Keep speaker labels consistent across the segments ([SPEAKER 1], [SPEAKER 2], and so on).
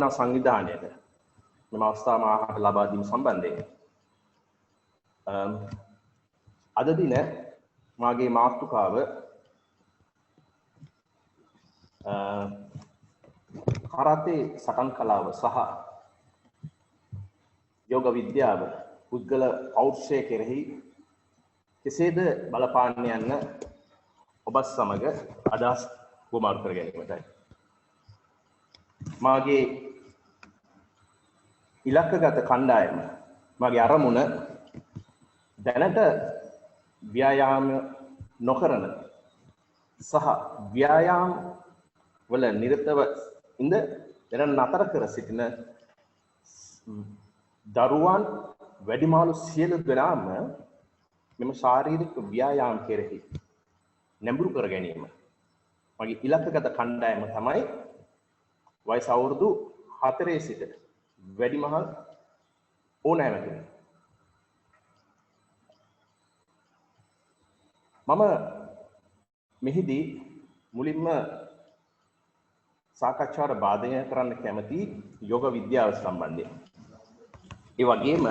[SPEAKER 1] සංවිධානයට මෙම අවස්ථාව මාහට ලබා දීම සම්බන්ධයෙන් අද දින මාගේ මාතෘකාව කරාතේ සටන් කලාව සහ යෝග විද්‍යාව පුද්ගල පෞරුෂය කෙරෙහි කෙසේද බලපාන්න යන්න ඔබ සමග අදහස් වමාරු කර ගැනීමටයි. මාගේ ඉලක්කගත කණ්ඩායම මගේ අරමුණ දැනට ව්‍යායාම නොකරන සහ ව්‍යායාම වල නිරතව ඉඳ දැන නතර කර සිටින දරුවන් වැඩිමාළු සියලු දෙනාම මෙම ශාරීරික ව්‍යායාම කෙරෙහි නැඹුරු කර ගැනීම මගේ ඉලක්කගත කණ්ඩායම තමයි වයස අවුරුදු 4 සිට වැඩිමහල් ඕනෑම කෙනෙක්. මම මෙහිදී මුලින්ම සාකච්ඡාවට බාධනය කරන්න කැමති යෝග විද්‍යාව සම්බන්ධයෙන්. ඒ වගේම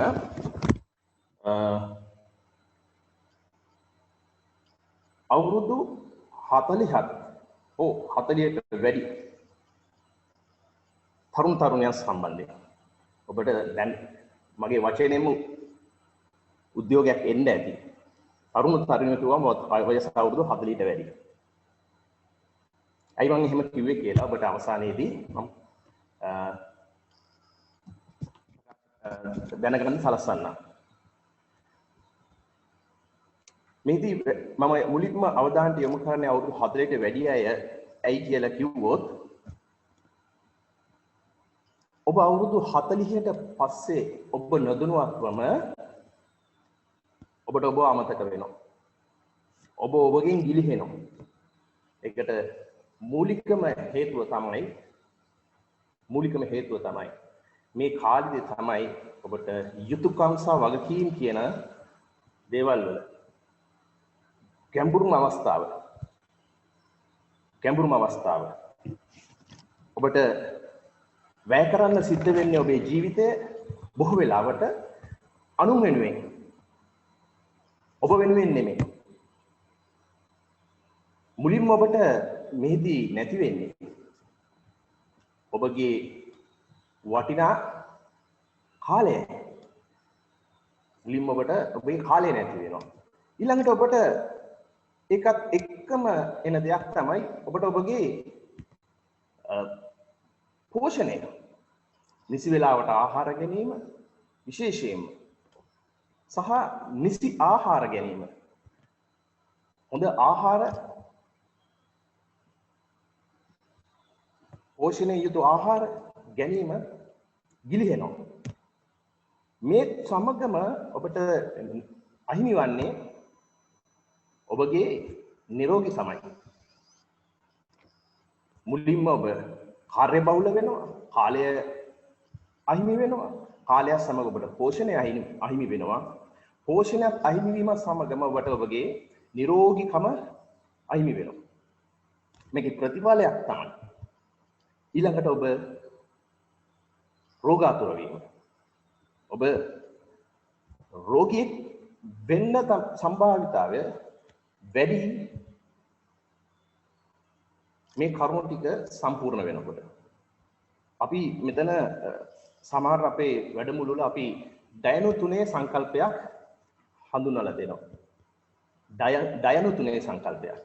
[SPEAKER 1] අවුරුදු 40ක් 40කට වැඩි තරුණයන් සම්බන්ධයෙන් ඔබට දැන් මගේ වචනයෙන්ම උද්‍යෝගයක් එන්න ඇති. තරුණියෝ කිව්වම වයස අවුරුදු 40ට වැඩි. ඇයි මම එහෙම කිව්වේ කියලා ඔබට අවසානයේදී මම දැනගන්න සලස්වන්නම්. මේදී මම මුලින්ම අවධානය යොමු කරන්නේ අවුරුදු 40ට වැඩි අය ඇයි කියලා කිව්වොත් ඔබ අවුරුදු 40ට පස්සේ ඔබ නොදැනුවත්වම ඔබට ඔබ අමතක වෙනවා. ඔබ ඔබගෙන් ගිලිහෙනවා. ඒකට මූලිකම හේතුව තමයි මේ කාලෙදී තමයි ඔබට යුතුයකම් සහ වගකීම් කියන දේවල් වල ගැඹුරුම අවස්ථාව ඔබට වැය කරන්න සිද්ධ වෙන්නේ ඔබේ ජීවිතය බොහෝ වෙලාවට අනුන් වෙනුවෙන් ඔබ වෙනුවෙන් නෙමෙයි. මුලින්ම ඔබට මෙහිදී නැති වෙන්නේ ඔබගේ වටිනා කාලය. මුලින්ම ඔබට ඔබේ කාලය නැති වෙනවා. ඊළඟට ඔබට ඒකත් එක්කම එන දෙයක් තමයි ඔබට ඔබගේ පෝෂණය. නිසි වේලාවට ආහාර ගැනීම විශේෂයෙන්ම සහ නිසි ආහාර ගැනීම. හොඳ ආහාර පෝෂණය යුතු ආහාර ගැනීම ගිලිහෙනවා. මේ සමගම ඔබට අහිමි වන්නේ ඔබගේ නිරෝගී සමය. මුලින්ම ඔබ කාර්ය බහුල වෙනවා, කාලය අහිමි වෙනවා, කාලය සමග ඔබට පෝෂණය අහිමි වෙනවා. පෝෂණයත් අහිමි වීම සමගම ඔබට ඔබගේ නිරෝගීකම අහිමි වෙනවා. මේකේ ප්‍රතිඵලයක් තමයි ඊළඟට ඔබ රෝගාතුර වීම. ඔබ රෝගියෙක් වෙන්න සම්භාවිතාවය වැඩි මේ කරුණු ටික සම්පූර්ණ වෙනකොට. අපි මෙතන සමහර අපේ වැඩමුළු වල අපි ඩයනු 3 සංකල්පයක් හඳුන්වලා දෙනවා. ඩයනු 3 සංකල්පයක්.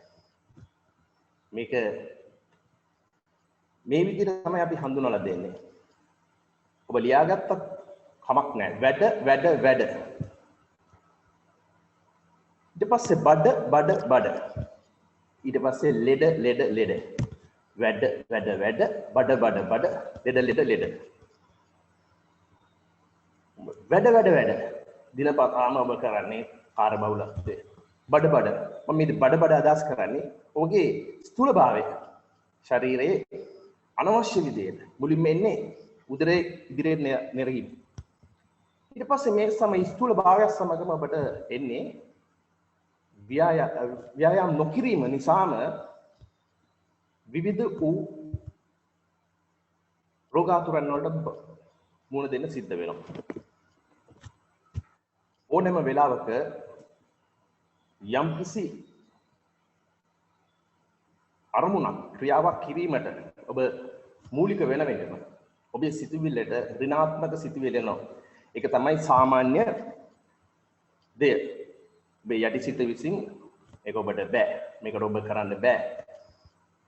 [SPEAKER 1] මේක මේ විදිහට තමයි අපි හඳුන්වලා දෙන්නේ. ඔබ ලියාගත්තත් කමක් නැහැ. වැඩ. ඊට පස්සේ බඩ. ඊට පස්සේ ලෙඩ. වැඩ. බඩ. ලෙඩ. වැඩ. දිනපතාම ඔබ කරන්නේ කාර්යබහුලත්වය. බඩ. මම මේ බඩ අදහස් කරන්නේ ඔබගේ ස්ථූලභාවය. ශරීරයේ අනවශ්‍ය විදිහට මුලින්ම එන්නේ උදරයේ ඉදිරියට නෙරගීම. ඊට පස්සේ මේ සමය ස්ථූල භාවය සමගම ඔබට එන්නේ ව්‍යායාම නොකිරීම නිසාම විවිධ වූ රෝගාතුරන් වලට මුහුණ දෙන්න සිද්ධ වෙනවා. ඕනෑම වෙලාවක යම්කිසි අරමුණක් ක්‍රියාවක් කිරීමට ඔබ මූලික වෙන වෙනම ඔබේ සිතුවිල්ලට ඍණාත්මක සිතුවිලි එනවා. ඒක තමයි සාමාන්‍ය දෙය. ඔබේ යටිසිත විසින් ඒක ඔබට බෑ. මේකට ඔබ කරන්න බෑ.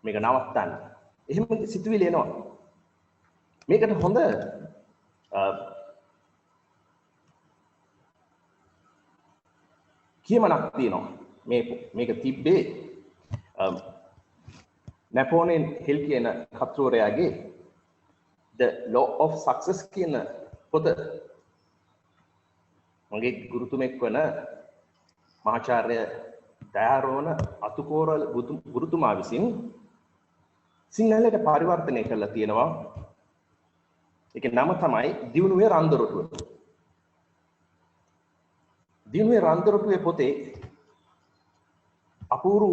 [SPEAKER 1] මේක නවත්තන්න. එහෙම සිතුවිලි එනවා. මේකට හොඳ කියමනක් තියෙනවා. මේක තිබ්බේ නැපෝලියන් හිල් කියන කතුවරයාගේ The Law of Success කියන පොත. මගේ ගුරුතුමෙක් වන මහාචාර්ය දයාරෝණ අතුකෝරල ගුරුතුමා විසින් සිංහලට පරිවර්තනය කරලා තියෙනවා. ඒකේ නම තමයි දියුණුවේ රන්දොරටුව. දියුණුවේ රන්දොරටුවේ පොතේ අපූර්ව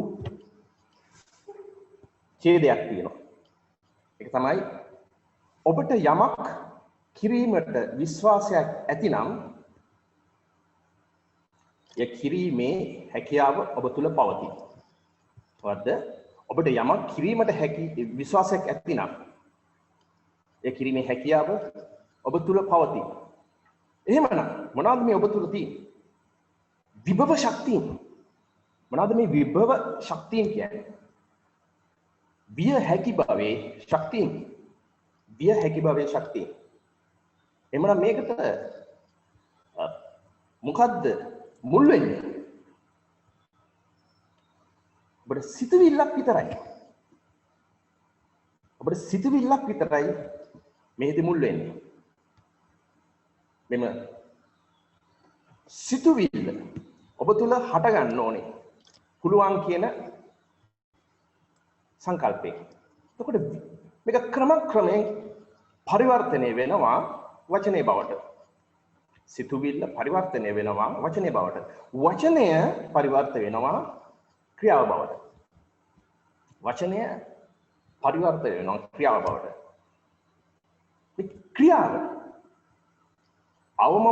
[SPEAKER 1] ඡේදයක් තියෙනවා. ඒක තමයි ඔබට යමක් කිරීමට විශ්වාසයක් ඇතිනම් ඒ කිරීමේ හැකියාව ඔබ තුල පවතී. වද්ද ඔබට යමක් කිරීමට හැකි විශ්වාසයක් ඇතිනම් ඒ කිරීමේ හැකියාව ඔබ තුල පවතී. එහෙමනම් මොනවාද මේ ඔබ තුල තියෙන්නේ? විභව ශක්තිය. මොනවාද මේ විභව ශක්තිය කියන්නේ? විය හැකි භවයේ ශක්තිය. විය හැකි භවයේ ශක්තිය. එමනම් මේකට මොකද්ද මුල් වෙන්නේ? ඔබට සිතුවිල්ලක් විතරයි. ඔබට සිතුවිල්ලක් විතරයි මේකෙදි මුල් වෙන්නේ. මෙම සිතුවිල්ල ඔබ තුල හට ගන්න ඕනේ. පුළුවන් කියන සංකල්පේ. එතකොට මේක ක්‍රමක්‍රමයෙන් පරිවර්තනය වෙනවා වචනේ බවට. සිතුවිල්ල පරිවර්තනය වෙනවා වචනේ බවට. වචනය පරිවර්තන වෙනවා ක්‍රියාව බවට. වචනය පරිවර්තන වෙනවා ක්‍රියාව බවට. මේ ක්‍රියාව අවම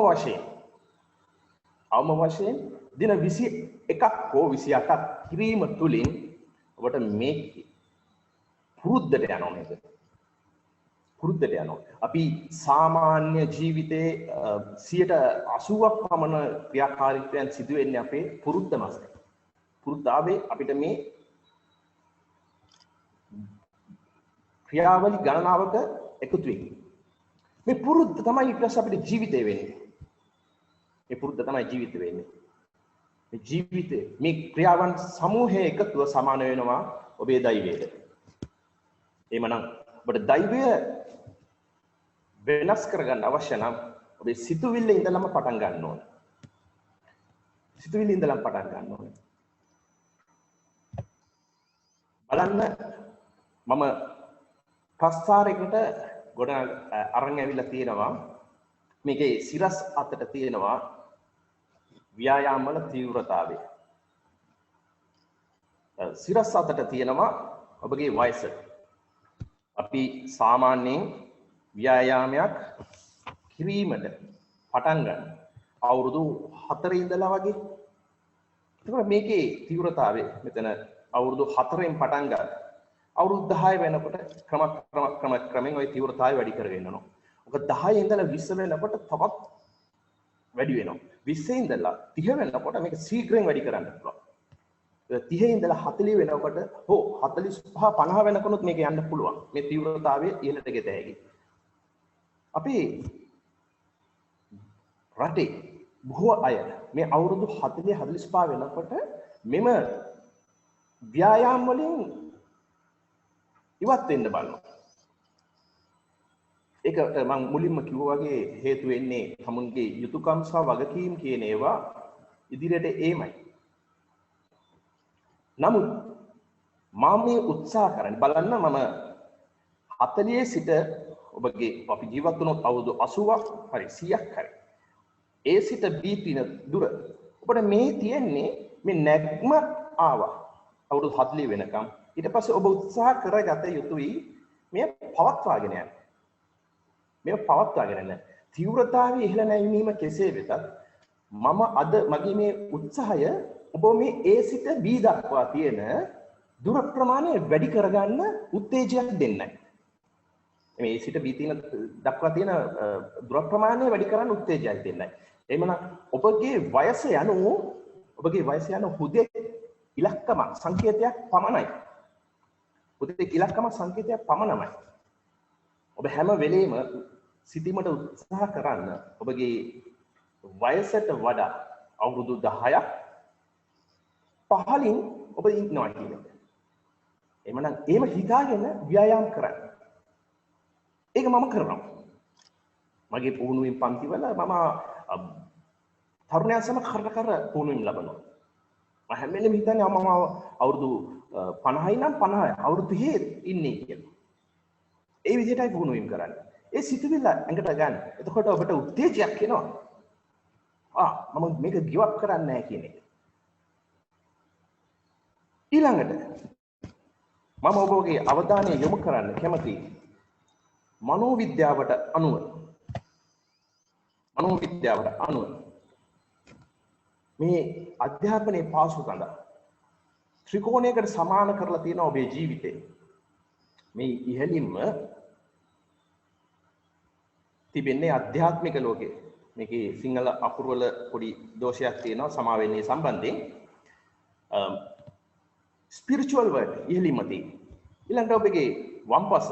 [SPEAKER 1] වශයෙන් දින 21ක් හෝ 28ක් කිරීම තුලින් ඔබට මේ පුරුද්දට යනවා නේද? පුරුද්දට යනවා. අපි සාමාන්‍ය ජීවිතයේ 80ක් පමණ ක්‍රියාකාරීත්වයන් සිදු වෙන්නේ අපේ පුරුද්ද මත. පුරුද්දාවේ අපිට මේ ක්‍රියාවලි ගණනාවක එකතු වෙන්නේ. මේ පුරුද්ද තමයි ඊට පස්සේ අපිට ජීවිතේ වෙන්නේ. මේ පුරුද්ද තමයි ජීවිත වෙන්නේ. මේ ජීවිතේ මේ ක්‍රියාවන් සමූහයේ එකතුව සමාන වෙනවා ඔබේ දෛවයට. එහෙමනම් ඔබට දෛවය වෙනස් කරගන්න අවශ්‍ය නම් ඔබේ සිතුවිල්ල ඉඳලම පටන් ගන්න ඕනේ. සිතුවිල්ල ඉඳලම පටන් ගන්න ඕනේ. බලන්න මම ප්‍රස්තාරයකට ගොඩ අරන් ඇවිල්ලා තියෙනවා. මේකේ සිරස් අතට තියෙනවා ව්‍යායාම වල තීව්‍රතාවය. සිරස් අතට තියෙනවා ඔබගේ වයස. අපි සාමාන්‍යයෙන් ව්‍යායාමයක් කිරීමට පටන් ගන්න අවුරුදු 4 ඉඳලා වගේ. එතකොට මේකේ තීව්‍රතාවය මෙතන අවුරුදු 4න් පටන් ගන්න. අවුරුදු 10 වෙනකොට ක්‍රමයෙන් ওই තීව්‍රතාවය වැඩි කරගෙන යනවා. ඔක 10 ඉඳලා 20 වෙනකොට තවත් වැඩි වෙනවා. 20 ඉඳලා 30 වෙනකොට මේක ශීඝ්‍රයෙන් වැඩි කරන්න පුළුවන්. 30 ඉඳලා 40 වෙනකොට හෝ 45 50 වෙනකොනුත් මේක යන්න පුළුවන්. මේ තීව්‍රතාවය ඉහළට ගෙත හැකි. අපි රටේ බොහෝ අය මේ අවුරුදු 40 45 වෙනකොට මෙම ව්‍යායාම වලින් ඉවත් වෙන්න බලනවා. ඒකට මම මුලින්ම කිව්වා වගේ හේතු වෙන්නේ තමුන්ගේ යුතුයකම් සහ වගකීම් කියන ඒවා ඉදිරියට ඒමයි. නමුත් මම මේ උත්සාහ කරන්නේ බලන්න මම 40 සිට ඔබගේ අපි ජීවත් වුණොත් අවුරුදු 80ක් හරි 100ක් හරි ඒ සිට බීපින දුර ඔබට මේ තියෙන්නේ මේ නැග්ම ආවා අවුරුදු 40 වෙනකම් ඊට පස්සේ ඔබ උත්සාහ කරගත යුතුයි මේ පවත්වාගෙන යන්න. මේ පවත්වාගෙන යන තීව්‍රතාවයේ ඉහළ නැවීම කෙසේ වෙතත් මම අද මගේ මේ උත්සාහය ඔබ මේ A සිට B දක්වා තියෙන දුර ප්‍රමාණය වැඩි කරගන්න උත්තේජයක් දෙන්නයි. මේ A සිට B දක්වා තියෙන දුර ප්‍රමාණය වැඩි කරන්න උත්තේජයක් දෙන්නයි. එහෙමනම් ඔබගේ වයස යනු හුදෙක් ඉලක්කම සංකේතයක් පමණයි. හුදෙක් ඉලක්කම සංකේතයක් පමණයි. ඔබ හැම වෙලේම සිටීමට උත්සාහ කරන්න ඔබගේ වයසට වඩා අවුරුදු 10ක් පහලින් ඔබ ඉන්නවා කියන එක. එහෙමනම් එහෙම හිතාගෙන ව්‍යායාම කරන්න. ඒක මම කරනවා. මගේ පුහුණුවෙන් පන්තිවල මම තරුණයන් සමග කර පුහුණුවීම් ලබනවා. මම හැම වෙලේම හිතන්නේ මම අවුරුදු 50යි නම් 50යි අවුරුදු 30 ඉන්නේ කියලා. ඒ විදිහටයි පුහුණුවීම් කරන්නේ. ඒ සිතුවිල්ල ඇඟට ගන්න. එතකොට ඔබට උත්තේජයක් එනවා. මම මේක give up කරන්නේ නැහැ කියන එක. ඊළඟට මම ඔබගේ අවධානය යොමු කරන්න කැමතියි මනෝවිද්‍යාවට අනුව මේ අධ්‍යාපනයේ පාසු සඳහා ත්‍රිකෝණයකට සමාන කරලා තියෙන ඔබේ ජීවිතේ මේ ඉහළින්ම තිබෙන්නේ අධ්‍යාත්මික ලෝකේ. මේකේ සිංහල අකුරු වල පොඩි දෝෂයක් තියෙනවා සමාවෙන්නේ සම්බන්ධයෙන්. ස්පිරිචුවල් වර්ඩ් ඉහළින්ම තියෙනවා. ඊළඟට ඔබගේ වම්පස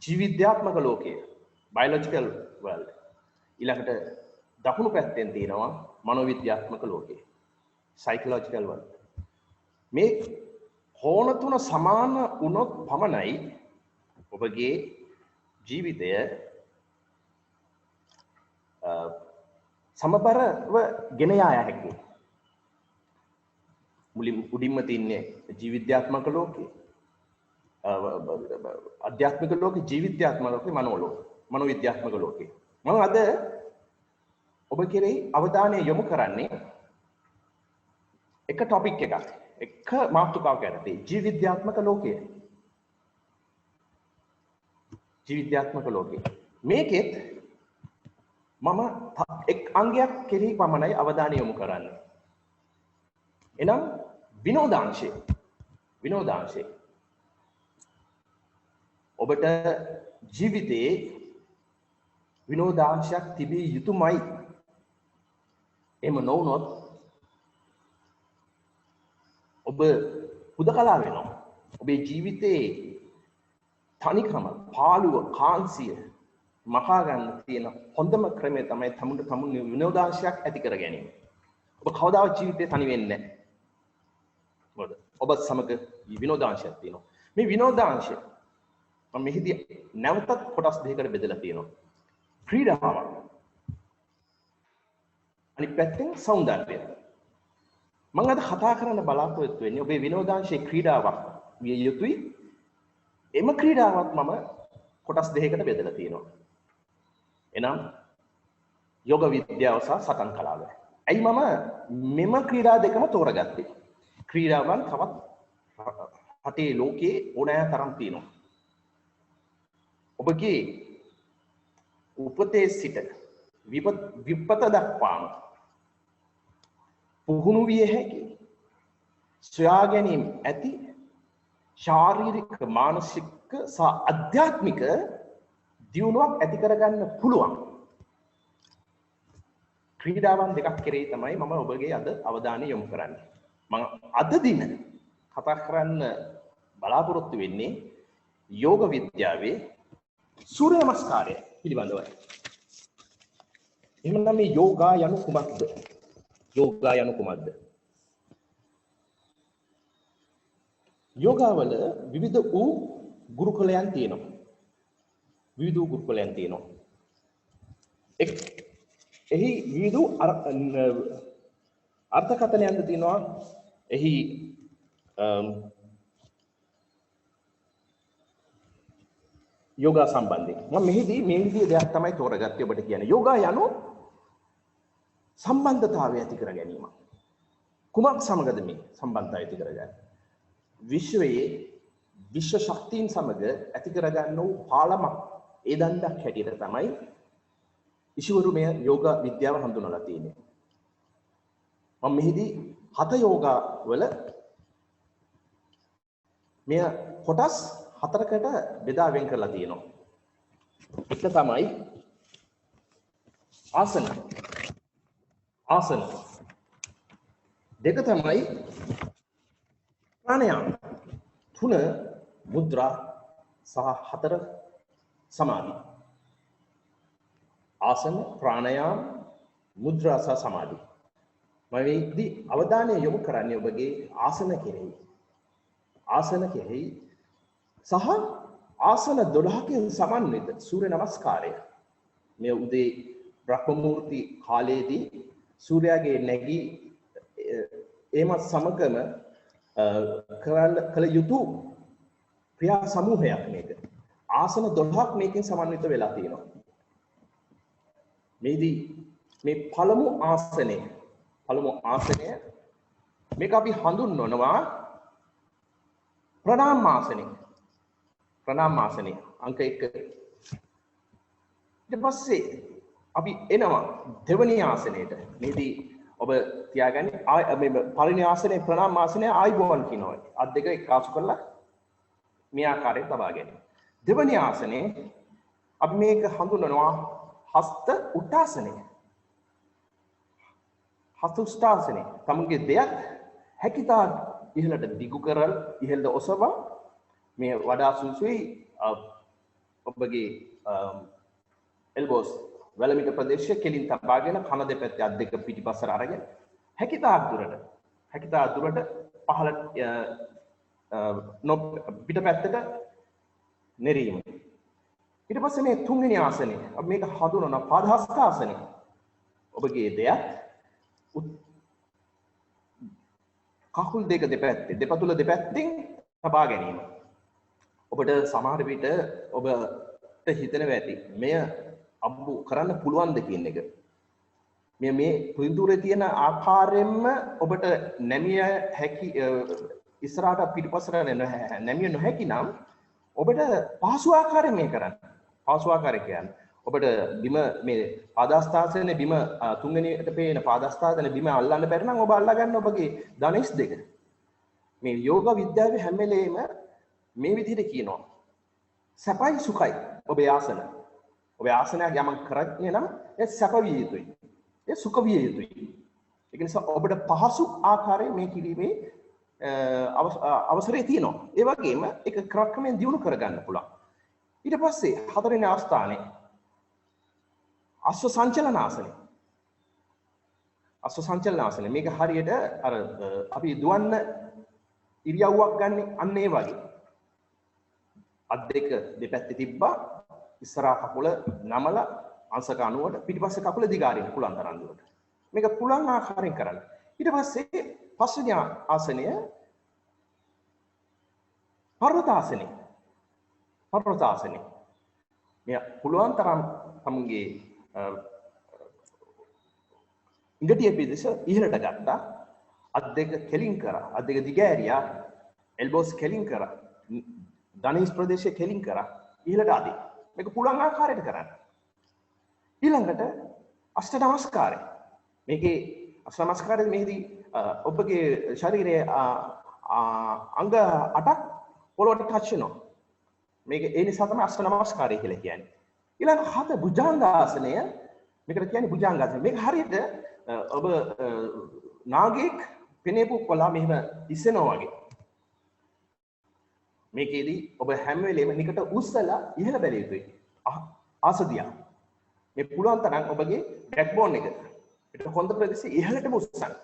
[SPEAKER 1] ජීවිද්‍යාත්මක ලෝකය බයොලොජිකල් වර්ල්ඩ්. ඊළඟට දකුණු පැත්තෙන් තියෙනවා මනෝවිද්‍යාත්මක ලෝකය සයිකොලොජිකල් වර්ල්ඩ්. මේ කෝණ තුන සමාන වුණොත් පමණයි ඔබගේ ජීවිතය සමබරව ගෙන යා හැකියි. උඩින්ම තින්නේ ජීවිද්‍යාත්මක ලෝකේ අධ්‍යාත්මික ලෝකේ ජීවිද්‍යාත්මක ලෝකේ මනෝවිද්‍යාත්මක ලෝකේ. මම අද ඔබ කෙරෙහි අවධානය යොමු කරන්නේ එක ටොපික් එකක්. එක මාතෘකාවක් යටතේ ජීවිද්‍යාත්මක ලෝකය. ජීවිද්‍යාත්මක ලෝකය. මේකෙත් මම එක් අංගයක් කෙරෙහි පමණයි අවධානය යොමු කරන්නේ. එනම් විනෝදාංශය. ඔබට ජීවිතයේ විනෝදාංශයක් තිබිය යුතුමයි. එහෙම නොවුනොත් ඔබ හුදකලා වෙනවා. ඔබේ ජීවිතයේ තනිකම, පාළුව, කාන්සිය මකා ගන්න තියෙන හොඳම ක්‍රමය තමයි තමුන් විනෝදාංශයක් ඇති කර ගැනීම. ඔබ කවදාවත් ජීවිතේ තනි වෙන්නේ නැහැ. මොකද ඔබ සමග විනෝදාංශයක් තියෙනවා. මේ විනෝදාංශය මම මෙහිදී නැවතත් කොටස් දෙකකට බෙදලා තියෙනවා. ක්‍රීඩාවක්. අනිත් පැත්තෙන් සෞන්දර්යය. මම අද කතා කරන්න බලාපොරොත්තු වෙන්නේ ඔබේ විනෝදාංශයේ ක්‍රීඩාවක් විය යුතුයි. එම ක්‍රීඩාවත් මම කොටස් දෙකකට බෙදලා තියෙනවා. එනම් යෝග විද්‍යාව සහ සටන් කලාව. ඇයි මම මෙම ක්‍රීඩා දෙකම තෝරගත්තේ? ක්‍රීඩාවන් තවත් රටේ ලෝකයේ ඕනෑ තරම් තියෙනවා. ඔබගේ උපතේ සිට විපත දක්වාම පුහුණු විය හැකි සොයා ගැනීම ඇති ශාරීරික මානසික සහ අධ්‍යාත්මික දියුණුවක් ඇති කරගන්න පුළුවන් ක්‍රීඩාවන් දෙකක් කෙරෙහි තමයි මම ඔබගේ අද අවධානය යොමු කරන්නේ. මම අද දින කතා කරන්න බලාපොරොත්තු වෙන්නේ යෝග විද්‍යාවේ සූර්ය නමස්කාරය පිළිබඳවයි. එහෙනම් මේ යෝගා යනු කුමක්ද? යෝගාවල විවිධ වූ ගුරුකුලයන් තියෙනවා. එහි විවිධ අර්ථකථනයන්ද තියෙනවා. එහි යෝගා සම්බන්ධයෙන් මම මෙහිදී මේ විදිහේ දෙයක් තමයි තෝරගත්තේ ඔබට කියන්නේ. යෝගා යනු සම්බන්ධතාවය ඇති කර ගැනීම. කුමක් සමගද මේ සම්බන්ධතාවය ඇති කරගන්නේ? විශ්වයේ විශ්ව ශක්තියින් සමග ඇති කරගන්න වූ පාලමක් ඒ දණ්ඩක් හැටියට තමයි ඉෂුවරු මේ යෝග විද්‍යාව හඳුන්වලා තියෙන්නේ. මම මෙහිදී 7 යෝගා වල මෙය කොටස් 4කට බෙදා වෙන් කරලා තියෙනවා. එක තමයි ආසන. ආසන. දෙක තමයි ප්‍රාණායාම. 3 මුද්‍රා සහ 4 සමාධි. ආසන, ප්‍රාණායාම, මුද්‍රා සහ සමාධි. මම මේදී අවධානය යොමු කරන්නේ ඔබගේ ආසන කෙරෙහි. ආසන කෙරෙහි සහ ආසන 12කින් සමන්විත සූර්ය නමස්කාරය. මේ උදේ බ්‍රහ්ම මුහුර්ති කාලයේදී සූර්යාගේ නැගී එමත් සමගම කළ යුතු ක්‍රියා සමූහයක් මේක. ආසන 12ක් මේකෙන් සමන්විත වෙලා තියෙනවා. මේදී මේ පළමු ආසනය මේක අපි හඳුන්වනවා ප්‍රණාමාසනය. ප්‍රණාමාසනය අංක 1. ඊට පස්සේ අපි එනවා දෙවැනි ආසනයට. මේදී ඔබ තියාගන්නේ මේ පළවෙනි ආසනයේ ප්‍රණාමාසනය ආයිබෝවන් කියනවා. අත් දෙක එකාසු කරලා මේ ආකාරයෙන් තබා ගැනීම. දෙවැනි ආසනයේ අපි මේක හඳුන්වනවා හස්ත උට්ටාසනය. හස්ත උට්ටාසනය. තමගේ දෙයක් හැකිතා ඉහළට දිගු කරලා ඉහළට ඔසවා මේ වඩා සුසුයි ඔබගේ එල්බෝස් වැලමිට ප්‍රදේශයේ කෙලින් තබාගෙන කන දෙපැත්තේ අත් දෙක පිටිපස්සට අරගෙන හැකිතා දුරට පහළට පිටපැත්තට නෙරීම. ඊට පස්සේ මේ තුන්වෙනි ආසනය අපි මේක හඳුනන පාදහස්තාසනය. ඔබගේ දෙයක් කකුල් දෙක දෙපතුල දෙපැත්තෙන් තබා ගැනීම. ඔබට සමහර විට ඔබට හිතෙනවා ඇති මෙය අම්බු කරන්න පුළුවන්ද කියන එක. මේ පින්තූරේ තියෙන ආකාරයෙන්ම ඔබට නැමිය හැකි ඉස්සරහට පිටිපස්සට නැමිය නොහැකි නම් ඔබට පහසු ආකාරයෙන් මේ කරන්න. පහසු ආකාරය කියන්නේ ඔබට බිම මේ පාදස්ථාසනේ බිම තුන්වෙනියට පේන පාදස්ථාසනේ බිම අල්ලන්න බැරි නම් ඔබ අල්ලා ගන්න ඔබගේ ධනෙස් දෙක. මේ යෝග විද්‍යාවේ හැම වෙලේම මේ විදිහට කියනවා. සැපයි සුඛයි ඔබේ ආසන. ඔබේ ආසනයක් යමක් කරන්නේ නම් ඒ සැප විය යුතුයි. ඒ සුඛ විය යුතුයි. ඒ නිසා ඔබට පහසු ආකාරයෙන් මේ කිරීමේ අවසරය තියෙනවා. ඒ වගේම ඒක ක්‍රමයෙන් දියුණු කරගන්න පුළුවන්. ඊට පස්සේ හතරවෙනි ආස්ථානයේ අශ්ව සංචලනාසනය. අශ්ව සංචලනාසනය මේක හරියට අර අපි දුවන්න ඉරියව්වක් ගන්න අන්න ඒ වගේ. අත් දෙක දෙපැත්තේ තිබ්බා ඉස්සරහා කකුල නමලා අංශක 90ට පිටිපස්සේ කකුල දිගාරින්න පුළුවන් තරම් දුරට. මේක පුළුවන් ආකාරයෙන් කරන්න. ඊට පස්සේ පස්වෙනි ආසනය පර්වතාසනය. පර්වතාසනය. මේ පුළුවන් තරම් තමගේ ඉඟටිය පිටස ඉහළට ගත්තා. අත් දෙක කෙලින් කරා. අත් දෙක දිගෑරියා. එල්බෝස් කෙලින් කරා. ධනිස් ප්‍රදේශයේ කෙලින් කරා. ඉහළට අදී. මේක පුළුවන් ආකාරයට කරන්න. ඊළඟට අෂ්ට නමස්කාරය. මේකේ අෂ්ට නමස්කාරයේ මෙහිදී ඔබගේ ශරීරයේ අංග 8ක් පොළොවට ටච් වෙනවා. මේක ඒ නිසා තමයි අෂ්ට නමස්කාරය කියලා කියන්නේ. ඊළඟ හත භුජංගාසනය. මේකට කියන්නේ භුජංගාසනය. මේක හරියට ඔබ නාගයෙක් පෙනේපු කොලා මෙහෙම ඉස්සෙනවා වගේ. මේකෙදී ඔබ හැම වෙලේම නිකට උස්සලා ඉහළ බැලිය යුතුයි. ආසදියා. මේ පුළුවන් තරම් ඔබගේ බෑක්බෝන් එක පිට කොන්ද ප්‍රදේශයේ ඉහළටම උස්සන්න.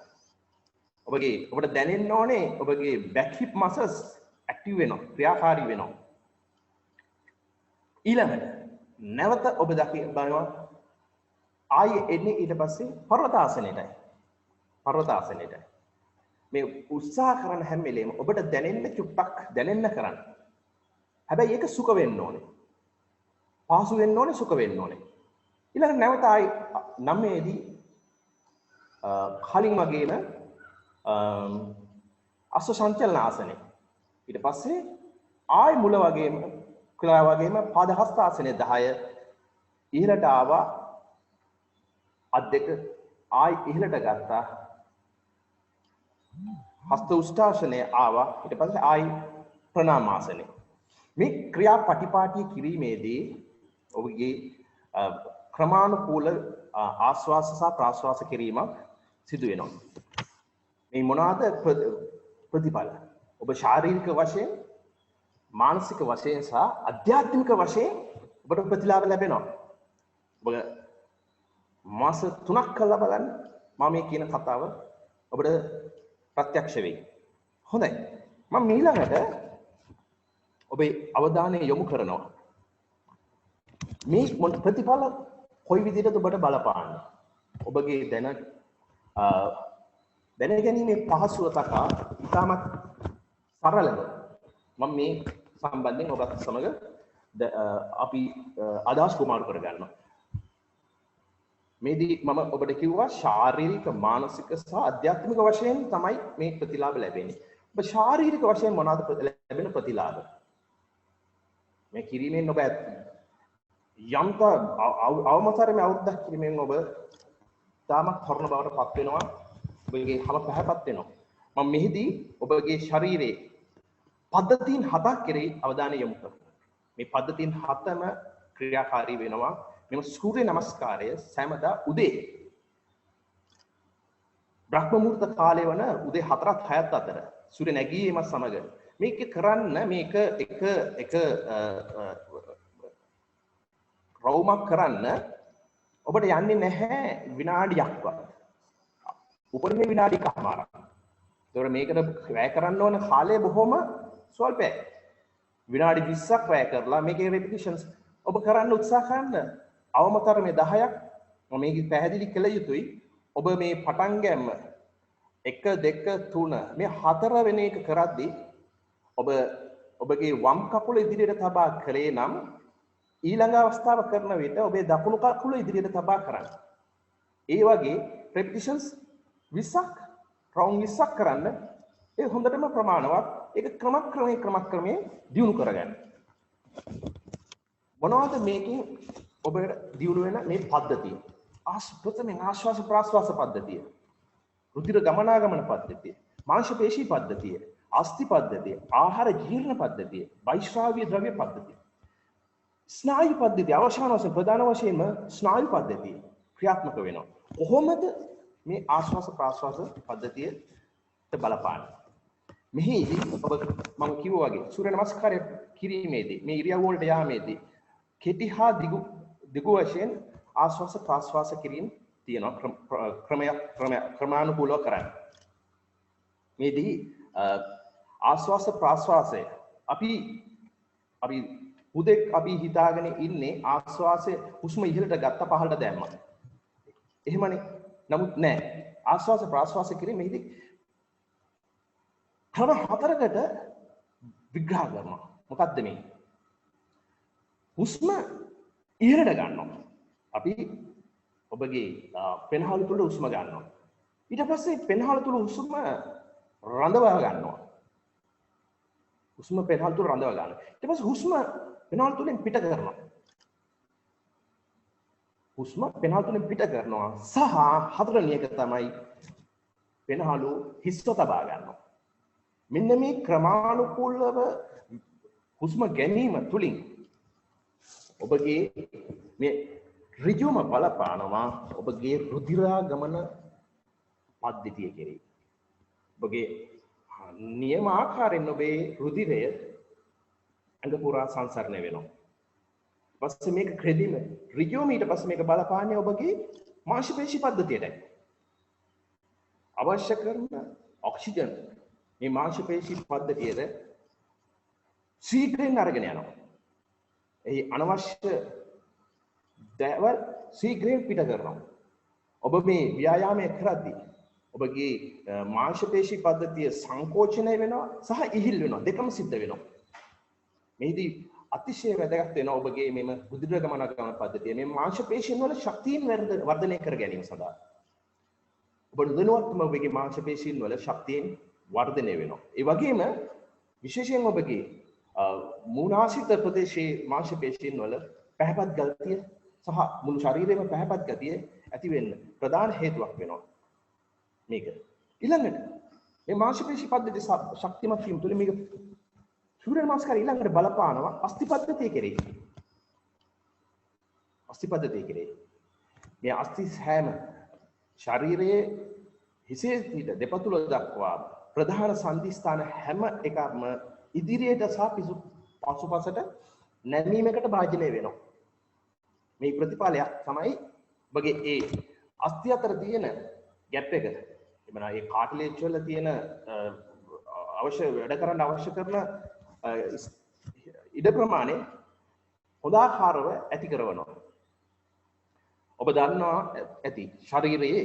[SPEAKER 1] ඔබට දැනෙන්න ඕනේ ඔබගේ බෑක් හිප් මසල්ස් ඇක්ටිව් වෙනවා, ක්‍රියාකාරී වෙනවා. ඊළඟට නැවත ඔබ බලනවා ආයේ එන්නේ ඊට පස්සේ පර්වතාසනයටයි. පර්වතාසනයටයි. මේ උත්සාහ කරන හැම වෙලේම ඔබට දැනෙන්න චුට්ටක් දැනෙන්න කරන්න. හැබැයි ඒක සුඛ වෙන්න ඕනේ. පහසු වෙන්න ඕනේ, සුඛ වෙන්න ඕනේ. ඊළඟ නැවත ආයි 9 දී කලින් වගේම අශ්ව සංචලන ආසනය. ඊට පස්සේ ආයි මුල වගේම කියලා වගේම පාද හස්තාසනයේ 10 ඉහළට ආවා අත් දෙක ආයි ඉහළට ගත්තා හස්ත උෂ්ඨාසනයේ ආවා ඊට පස්සේ ආයි ප්‍රණාමාසනය මේ ක්‍රියා පටිපාටි කිරීමේදී ඔබගේ ක්‍රමානුකූල ආශ්වාස සහ ප්‍රාශ්වාස කිරීමක් සිදු වෙනවා මේ මොනවාද ප්‍රතිඵල ඔබ ශාරීරික වශයෙන් මානසික වශයෙන් සහ අධ්‍යාත්මික වශයෙන් ඔබට ප්‍රතිලාභ ලැබෙනවා ඔබ මාස 3ක් කළා බලන්න මම මේ කියන කතාව ඔබට ප්‍රත්‍යක්ෂ වෙයි හොඳයි මම ඊළඟට ඔබේ අවධානය යොමු කරනවා මේ ප්‍රතිඵල කොයි විදිහටද ඔබට බලපාන්නේ ඔබගේ දැනගැනීමේ පහසුව තකා ඉතාමත් සරලව මම මේ සම්බන්ධයෙන් ඔබත් සමග අපි අදහස් කුමාරු කරගන්නවා මේදී මම ඔබට කිව්වා ශාරීරික මානසික සහ අධ්‍යාත්මික වශයෙන් තමයි මේ ප්‍රතිලාභ ලැබෙන්නේ ඔබ ශාරීරික වශයෙන් මොනවාද ලැබෙන ප්‍රතිලාභ මේ කිරීමෙන් ඔබ යම්ත අවමතරමේ අවුරුද්දක් කිරීමෙන් ඔබ තාමත් තරුණ බවට පත් වෙනවා ඔබගේ හම පැහැපත් වෙනවා මම මෙහිදී ඔබගේ ශරීරයේ පද්ධතීන් 7ක් කෙරෙහි අවධානය යොමු කරනවා මේ පද්ධතීන් 7ම ක්‍රියාකාරී වෙනවා මෙම සූර්ය නමස්කාරය සෑමදා උදේ බ්‍රහ්ම මුහූර්ත කාලය වන උදේ 4ත් 6ත් අතර සූර්ය නැගීම සමග මේක කරන්න මේක එක රවුමක් කරන්න ඔබට යන්නේ නැහැ විනාඩියක්වත් උපරිම විනාඩි කමාරක් ඒතකොට මේකට වැය කරන්න ඕන කාලය බොහොම ස්වල්පයි විනාඩි 20ක් වැය කරලා මේකේ රෙපිටිෂන්ස් ඔබ කරන්න උත්සාහ කරන්න අවමතරමේ 10ක් මම මේක පැහැදිලි කළ යුතුයි ඔබ මේ පටන් ගැම්ම 1 2 3 මේ 4 වෙනි එක කරද්දී ඔබගේ වම් කකුල ඉදිරියට තබා කළේ නම් ඊළඟ අවස්ථාව කරන විට ඔබේ දකුණු කකුල ඉදිරියට තබා කරන්න. ඒ වගේ repetitions 20ක් round 20ක් කරන්න ඒ හොඳටම ප්‍රමාණවත් ඒක ක්‍රමක්‍රමයෙන් දියුණු කරගන්න. මොනවද මේකෙන් ඔබට දියුණු වෙන මේ පද්ධතිය? ප්‍රථමයෙන් ආශ්වාස ප්‍රාශ්වාස පද්ධතිය. රුධිර ගමනාගමන පද්ධතිය. මාංශ පේශී පද්ධතිය. අස්ථි පද්ධතිය. ආහාර ජීර්ණ පද්ධතිය. වෛශ්‍රාව්‍ය ද්‍රව්‍ය පද්ධතිය. ස්නායු පද්ධතිය අවසාන වශයෙන් ප්‍රධාන වශයෙන්ම ස්නායු පද්ධතිය ක්‍රියාත්මක වෙනවා. කොහොමද මේ ආශ්වාස ප්‍රාශ්වාස පද්ධතියට බලපාන්නේ? මෙහිදී ඔබ මම කිව්වා වගේ සූර්ය නමස්කාරය කිරීමේදී මේ ඉරියව් වලට යාමේදී කෙටි හා දිගු වශයෙන් ආශ්වාස ප්‍රාශ්වාස කිරීම තියෙනවා ක්‍රමානුකූලව කරන්න. මේදී ආශ්වාස ප්‍රාශ්වාසය අපි උදෙක් අපි හිතාගෙන ඉන්නේ ආශ්වාසය හුස්ම ඉහළට ගත්ත පහළට දැම්මා. එහෙමනේ. නමුත් නෑ. ආශ්වාස ප්‍රාශ්වාස කිරීමේදී ක්‍රම 4කට විග්‍රහ කරනවා. මොකක්ද මේ? හුස්ම ඉහළට ගන්නවා. අපි ඔබගේ පෙනහළු තුල හුස්ම ගන්නවා. ඊට පස්සේ පෙනහළු තුල හුස්ම රඳවා ගන්නවා. හුස්ම පෙනහළු තුල රඳවා ගන්නවා. ඊට පස්සේ හුස්ම පෙනහළු තුලින් පිට කරනවා. හුස්ම පෙනහළු තුලින් පිට කරනවා. සහ හතරවෙනි එක තමයි පෙනහළු හිස්ව තබා ගන්නවා. මෙන්න මේ ක්‍රමානුකූලව හුස්ම ගැනීම තුලින් ඔබගේ මේ ඍජුම බලපානවා ඔබගේ රුධිරාගමන පද්ධතිය කෙරෙහි. ඔබගේ නියම ආකාරයෙන් ඔබේ රුධිරය අංග පුරා සංසරණය වෙනවා. පස්සේ මේක ක්‍රෙඩිම ඍජුවම ඊට පස්සේ මේක බලපාන්නේ ඔබගේ මාංශ පේශී පද්ධතියටයි. අවශ්‍ය කරන ඔක්සිජන් මේ මාංශ පේශී පද්ධතියට ශීඝ්‍රයෙන් අරගෙන යනවා. ඒ අනවශ්‍ය දේවල් ශීඝ්‍රයෙන් පිට කරනවා. ඔබ මේ ව්‍යායාමය කරද්දී ඔබගේ මාංශ පේශී පද්ධතිය සංකෝචනය වෙනවා සහ ඉහිල් වෙනවා දෙකම සිද්ධ වෙනවා. මේදී අතිශය වැදගත් වෙනවා ඔබගේ මෙම රුධිර ගමනාගමන පද්ධතිය මේ මාංශ පේශීන් වල ශක්තියන් වර්ධනය කර ගැනීම සඳහා ඔබ දැනුවත්වම ඔබගේ මාංශ පේශීන් වල ශක්තියන් වර්ධනය වෙනවා. ඒ වගේම විශේෂයෙන් ඔබගේ මූනාසිත ප්‍රදේශයේ මාංශ පේශීන් වල පැහැපත් ගතිය සහ මුළු ශරීරයේම පැහැපත් ගතිය ඇති වෙන්න ප්‍රධාන හේතුවක් වෙනවා මේක. ඊළඟට මේ මාංශ පේශී පද්ධතිය ශක්තිමත් වීම තුළ මේක සූර්ය නමස්කාරය ඊළඟට බලපානවා අස්ථි පද්ධතිය කෙරෙහි. අස්ථි පද්ධතිය කෙරෙහි. මේ අස්ථි හැම ශරීරයේ හිසේ සිට දෙපතුල දක්වා ප්‍රධාන සංධි ස්ථාන හැම එකක්ම ඉදිරියට සහ පසුපසට නැමීමකට භාජනය වෙනවා. මේ ප්‍රතිඵලයක් තමයි ඔබගේ ඒ අස්ථි අතර තියෙන ગેප් එක. එබැවින් ඒ කාටිලේජ් වල තියෙන අවශ්‍ය වැඩ කරන්න අවශ්‍ය කරන ඉඩ ප්‍රමාණය හොදාකාරව ඇති කරනවා. ඔබ දන්නවා ඇති ශරීරයේ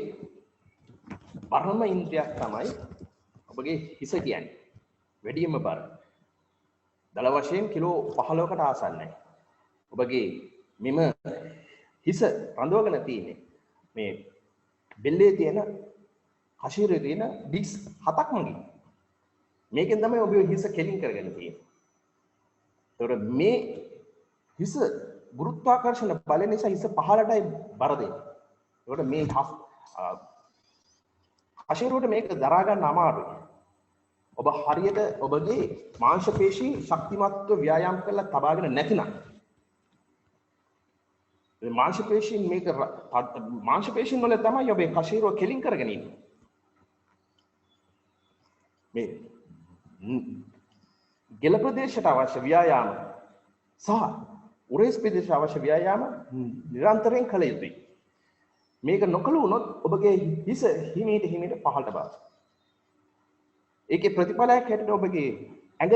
[SPEAKER 1] පරම ඉන්ද්‍රියක් තමයි ඔබගේ හිස කියන්නේ. වැඩිම බර. දල වශයෙන් කිලෝ 15කට ආසන්නයි. ඔබගේ මෙම හිස රඳවගෙන තියෙන්නේ මේ බෙල්ලේ තියෙන කශීරයේ තියෙන ඩිස්ක් 7ක් මගින්. මේකෙන් තමයි ඔබ හිස කෙලින් කරගෙන තියෙන්නේ. ඒතකොට මේ හිස ගුරුත්වාකර්ෂණ බලය නිසා හිස පහළටයි බර දෙන්නේ. ඒකට මේ කශීරුවට මේක දරා ගන්න අමාරුයි. ඔබ හරියට ඔබගේ මාංශ පේශී ශක්තිමත්ව ව්‍යායාම කරලා තබාගෙන නැතිනම් මේ මාංශ පේශීන් මේක මාංශ පේශීන් වල තමයි ඔබේ කශීරුව කෙලින් කරගෙන ඉන්නේ. මේ ගෙල ප්‍රදේශයට අවශ්‍ය ව්‍යායාම සහ උරේස් ප්‍රදේශයට අවශ්‍ය ව්‍යායාම නිරන්තරයෙන් කළ යුතුයි. මේක නොකළ වුණොත් ඔබගේ හිස හිමීට පහළට බස්. ඒකේ ප්‍රතිඵලයක් හැටියට ඔබගේ ඇඟ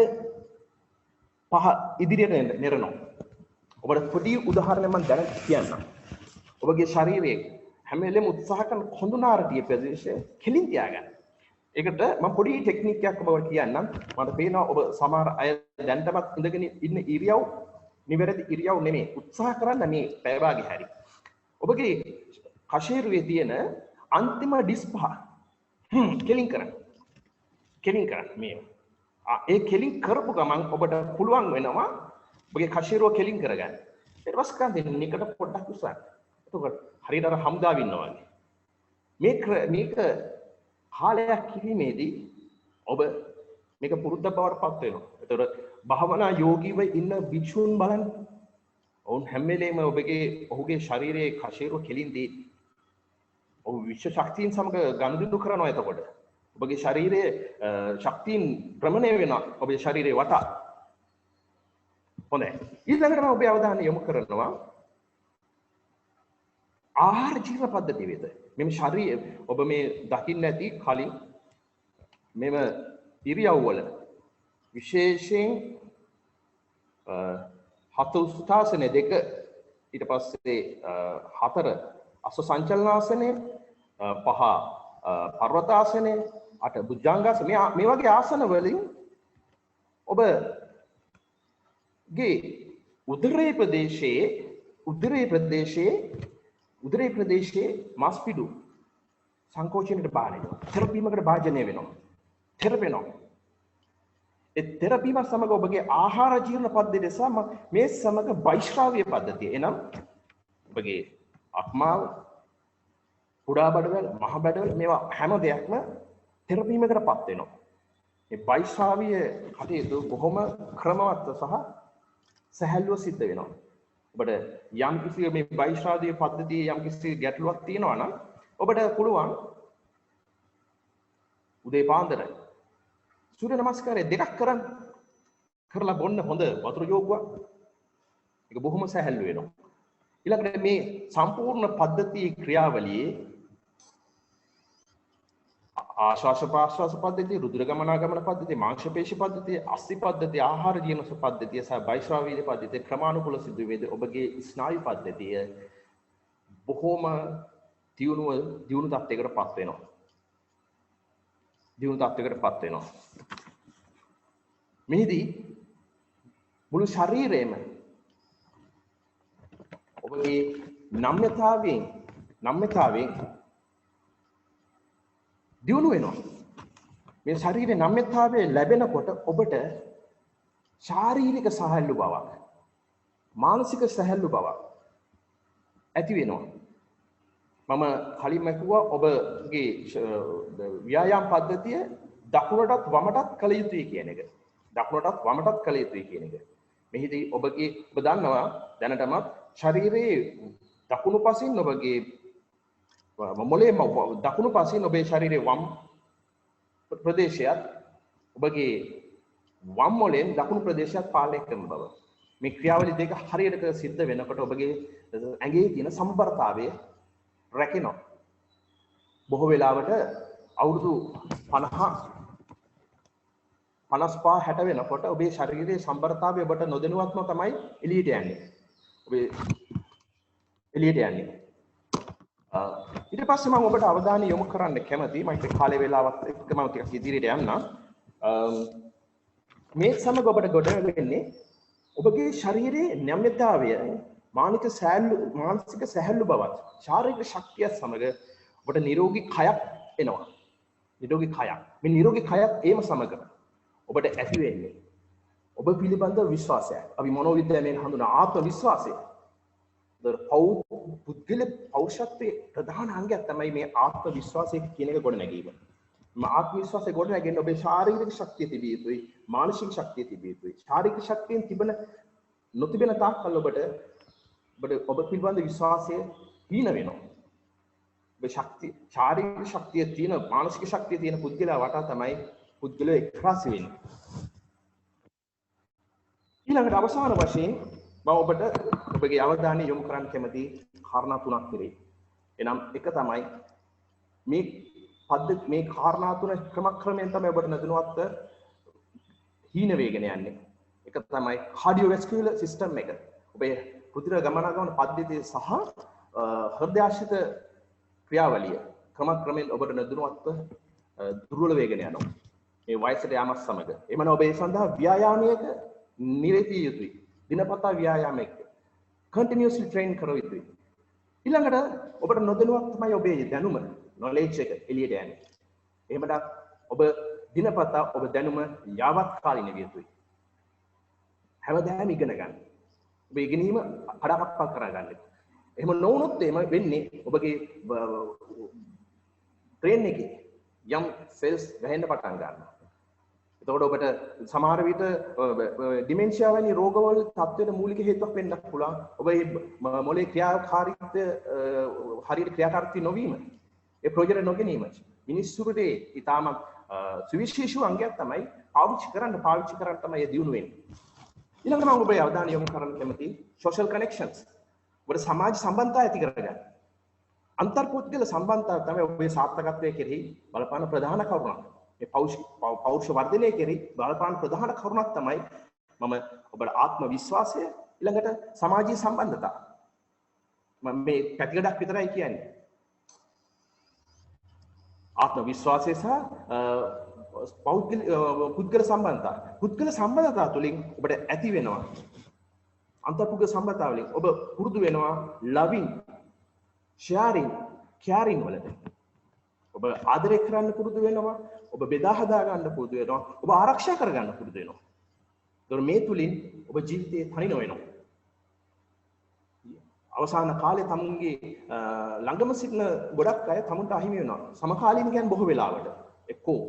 [SPEAKER 1] පහ ඉදිරියට නෙරනවා. ඔබට පොඩි උදාහරණයක් මම දැන් කියන්නම්. ඔබගේ ශරීරයේ හැම වෙලෙම උත්සාහ කරන කොඳුනාරටිය ප්‍රදේශය කෙලින් තියාගන්න. ඒකට මම පොඩි ටෙක්නික් එකක් ඔබට කියන්නම්. මට පේනවා ඔබ සමහර අය දැන්ටමත් ඉඳගෙන ඉන්න ඉරියව් නිවැරදි ඉරියව් නෙමෙයි. උත්සාහ කරන්න මේ පැය භාගෙ හැරි. ඔබගේ කශේරුවේ තියෙන අන්තිම ඩිස් පහ කෙලින් කරන්න. කෙලින් කරන්න මේ. ඒ කෙලින් කරපු ගමන් ඔබට පුළුවන් වෙනවා ඔබගේ කශේරුව කෙලින් කරගන්න. ඊට පස්සේ කන්දෙන් නිකට පොඩ්ඩක් උස්සන්න. එතකොට හරියට අර හමුදාව ඉන්නවා වගේ. මේක කාලයක් කිරීමේදී ඔබ මේක පුරුද්දක් බවට පත් වෙනවා. එතකොට භාවනා යෝගීව ඉන්න භික්ෂුන් බලන්න. ඔවුන් හැම වෙලේම ඔහුගේ ශරීරයේ කශේරුව කෙලින් දී. ඔහු විශ්ව ශක්තියින් සමග ගනුදෙනු කරනවා. එතකොට ඔබගේ ශරීරයේ ශක්තියින් භ්‍රමණය වෙනවා ඔබේ ශරීරයේ වටා. හොඳයි. ඊළඟට මම ඔබේ අවධානය යොමු කරනවා ආහාර ජීවන පද්ධතිය වෙත. මෙම ශරීරය ඔබ මේ දකින්න ඇති කලින් මෙම ඉරියව් වල විශේෂයෙන් හත උත්ථාසන දෙක ඊට පස්සේ 4 අස්ව සංචලනාසනය 5 පර්වතාසනය 8 බුද්ධාංගාසන මේ වගේ ආසන වලින් ඔබගේ උදරයේ ප්‍රදේශයේ මස්පිඩු සංකෝචනයට බාහිර වෙනවා. තෙරපීමකට භාජනය වෙනවා. තෙරපෙනවා. ඒ තෙරපීම සමග ඔබගේ ආහාර ජීවන පද්ධතිය සහ මේ සමග වෛශ්‍රාවීය පද්ධතිය. එනම් ඔබගේ අක්මාව, කුඩා බඩවැල්, මහ බඩවැල් මේවා හැම දෙයක්ම තෙරපීමකටපත් වෙනවා. මේ වෛශ්‍රාවීය කටයුතු බොහොම ක්‍රමවත්ව සහ සැහැල්ලුව සිද්ධ වෙනවා. ඔබට යම් කිසි මේ වෛශ්‍රාවීය පද්ධතියේ යම් කිසි ගැටලුවක් තියෙනවා නම් ඔබට පුළුවන් උදේ පාන්දර සූර්ය නමස්කාරය දෙකක් කරලා බොන්න හොඳ වතුර යෝගුවක්. ඒක බොහොම සැහැල්ලු වෙනවා. ඊළඟට මේ සම්පූර්ණ පද්ධතියේ ක්‍රියාවලියේ ආශ්වාස ප්‍රාශ්වාස පද්ධතිය, රුධිර ගමනාගමන පද්ධතිය, මාංශ පේශී පද්ධතිය, අස්ථි පද්ධතිය, ආහාර ජීවන පද්ධතිය සහ වෛශ්‍රාවීය පද්ධතිය ක්‍රමානුකූලව සිදු වේද ඔබගේ ස්නායු පද්ධතිය බොහොම දියුණු තත්යකටපත් වෙනවා. මෙහිදී මුළු ශරීරයම ඔබගේ නම්‍යතාවයෙන් දියුණු වෙනවා. මේ ශරීරයේ නම්‍යතාවය ලැබෙනකොට ඔබට ශාරීරික සැහැල්ලු බවක් මානසික සැහැල්ලු බවක් ඇති වෙනවා. මම කලින්ම කිව්වා ඔබගේ ව්‍යායාම පද්ධතිය දකුණටත් වමටත් කළ යුතුයි කියන එක. දකුණටත් වමටත් කළ යුතුයි කියන එක. මෙහිදී ඔබ දන්නවා දැනටමත් ශරීරයේ දකුණු පසින් ඔබගේ මොළයේ දකුණු පසින් ඔබේ ශරීරයේ වම් ප්‍රදේශයත් ඔබගේ වම් මොළයෙන් දකුණු ප්‍රදේශයත් පාලනය කරන බව. මේ ක්‍රියාවලිය දෙක හරියට සිද්ධ වෙනකොට ඔබගේ ඇඟේ තියෙන සම්බරතාවය රැකෙනවා. බොහෝ වෙලාවට අවුරුදු 50 55 60 වෙනකොට ඔබේ ශරීරයේ සම්බරතාවය ඔබට නොදැනුවත්ව තමයි එළියට යන්නේ. ඔබේ එළියට යන්නේ. ඊට පස්සේ මම ඔබට අවධානය යොමු කරන්න කැමතියි. මම කාලේ වේලාවත් එක්ක මම ටිකක් ඉදිරියට යන්නම්. මේ සමග ඔබට ගොඩ වෙන්නේ ඔබගේ ශරීරයේ නම්‍යතාවය මානසික සැහැල්ලු බවත් ශාරීරික ශක්තිය සමග ඔබට නිරෝගී කයක් එනවා. නිරෝගී කයක්. මේ නිරෝගී කයක් ඒම සමග ඔබට ඇති වෙන්නේ ඔබ පිළිබඳ විශ්වාසය. අපි මනෝවිද්‍යාවෙන් හඳුනන ආත්ම විශ්වාසය. පුද්ගල පෞරුෂත්වයේ ප්‍රධාන අංගයක් තමයි මේ ආත්ම විශ්වාසය කියන එක ගොඩනැගීම. මේ ආත්ම විශ්වාසය ගොඩනැගෙන්න ඔබේ ශාරීරික ශක්තිය තිබිය යුතුයි, මානසික ශක්තිය තිබිය යුතුයි. ශාරීරික ශක්තියෙන් නොතිබෙන තාක්කල් ඔබ පිළිබඳ විශ්වාසය හීන වෙනවා. ඔබ ශාරීරික ශක්තිය තියෙන, මානසික ශක්තිය තියෙන පුද්ගලයා වටා තමයි පුද්ගලයා එක්රාස් වෙන්නේ. ඊළඟට අවසාන වශයෙන් මම ඔබට ඔබගේ අවධානය යොමු කරන්න කැමති කාරණා තුනක් කෙරෙහි. එනම් එක තමයි මේ කාරණා තුන ක්‍රමයෙන් තමයි ඔබට නැතුණුවත් හීන වේගන යන්නේ. එක තමයි කාඩියෝවැස්කියුලර් සිස්ටම් එක. ඔබේ රුධිර ගමනාගමන පද්ධතිය සහ හෘදයාශ්‍රිත ක්‍රියාවලිය ක්‍රමයෙන් ඔබට නැතුණුවත් දුර්වල වේගන යනවා. මේ වයසට යාමත් සමග. එමනම් ඔබ ඒ සඳහා ව්‍යායාමයක නිරත යුතුයි. දිනපතා ව්‍යායාමයක continuously train කර යුතුයි. ඊළඟට ඔබට නොදැනුවත් තමයි ඔබේ දැනුම knowledge එක එළියට යන්නේ. එහෙමද ඔබ දිනපතා ඔබ දැනුම යාවත් කාලින විය යුතුයි. හැමදාම ඉගෙන ගන්න. ඔබ ඉගෙනීම කඩාකප්පල් කරගන්න. එහෙම නොවුනොත් එහෙම වෙන්නේ ඔබගේ ට්‍රේන් එකේ යම් සෙල්ස් වැහෙන්න පටන් ගන්නවා. එතකොට ඔබට සමහර විට ඩිමෙන්ෂියා වැනි රෝගවල තත්ත්වයට මූලික හේතුවක් වෙන්න පුළුවන්. ඔබේ මොළේ ක්‍රියාකාරීත්වය හරියට ක්‍රියාකාරීත්වය නොවීම, ඒ ප්‍රයෝජන නොගැනීම. මිනිස්සුන්ට ඊටාම සුවිශේෂී අංගයක් තමයි පාවිච්චි කරන්න තමයි ඒ දියුණු වෙන්නේ. ඊළඟට මම ඔබේ අවධානය යොමු කරන්න කැමති social connections. ඔබට සමාජ සම්බන්ධතා ඇති කරගන්න. අන්තර්පුද්ගල සම්බන්ධතා තමයි ඔබේ සාර්ථකත්වයේ කෙරෙහි බලපාන ප්‍රධාන කරුණක්. මේ පෞරුෂ වර්ධනය කෙරෙහි බලපාන ප්‍රධාන කරුණක් තමයි මම ඔබට ආත්ම විශ්වාසය, ඊළඟට සමාජීය සම්බන්ධතා. මම මේ පැතිකඩක් විතරයි කියන්නේ. ආත්ම විශ්වාසය සහ පුද්ගල සම්බන්ධතා. පුද්ගල සම්බන්ධතා තුළින් ඔබට ඇති වෙනවා අන්තර්පුද්ගල සම්බන්ධතා වලින් ඔබ පුරුදු වෙනවා loving, sharing, caring වලට. ඔබ ආදරය කරන්න පුරුදු වෙනවා, ඔබ බෙදා හදා ගන්න පුරුදු වෙනවා, ඔබ ආරක්ෂා කර ගන්න පුරුදු වෙනවා. ඒතර මේ තුලින් ඔබ ජීවිතේ තනි නොවෙනවා. අවසාන කාලේ තමුන්ගේ ළඟම සිටින ගොඩක් අය තමුන්ට අහිමි වෙනවා. සමකාලීන කියන්නේ බොහෝ වෙලාවට එක්කෝ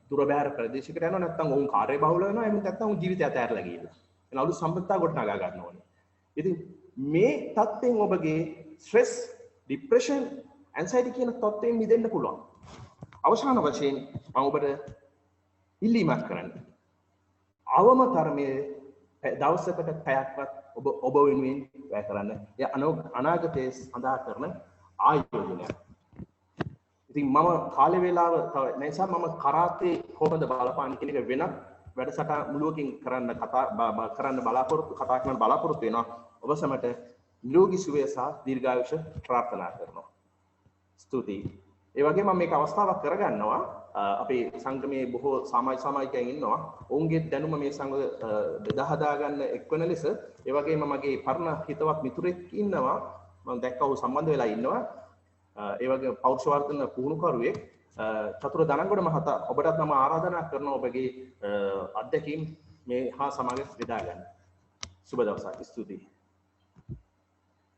[SPEAKER 1] දුර බැහැර ප්‍රදේශයකට යනවා, නැත්නම් ඔවුන් කාර්ය බහුල වෙනවා, එහෙම නැත්නම් ඔවුන් ජීවිතය අතහැරලා ගිහිල්ලා. එන අලුත් සම්බන්ධතා ගොඩනගා ගන්න ඕනේ. ඉතින් මේ තත්ත්වෙන් ඔබගේ ස්ට්‍රෙස්, ડિප්‍රෙෂන්, ඇන්සයිටි කියන තත්ත්වයෙන් මිදෙන්න පුළුවන්. අවසාන වශයෙන් මම ඔබට ඉල්ලීමක් කරන්න. අවම තරමේ දවසකට පැයක්වත් ඔබ වෙනුවෙන් වැය කරන්න. එය අනාගතයේ සඳහා කරන ආයෝජනයක්. ඉතින් මම කාලේ වේලාව නිසා මම කරාතේ කොහොමද බලපාන්නේ කියන එක වෙනත් වැඩසටහන මුලුවකින් කතා කරන්න බලාපොරොත්තු වෙනවා. ඔබ සැමට නිරෝගී සුවය සහ දීර්ඝායුෂ ප්‍රාර්ථනා කරනවා. ස්තුතියි. ඒ වගේම මම මේක අවස්ථාවක් කරගන්නවා. අපේ සංගමයේ බොහෝ සමාජිකයන් ඉන්නවා. ඔවුන්ගේ දැනුම මේ සංග බෙදා හදා ගන්න එක්වන ලෙස, ඒ වගේම මගේ පරණ හිතවත් මිතුරෙක් ඉන්නවා. මම දැක්කව සම්බන්ධ වෙලා ඉන්නවා. ඒ වගේ පෞරුෂ වර්ධන පුහුණුකරුවෙක් චතුර දනගොඩ මහතා, ඔබටත් මම ආරාධනා කරනවා ඔබගේ අත්දැකීම් මේ හා සමග බෙදා ගන්න. සුබ දවසක්. ස්තුතියි.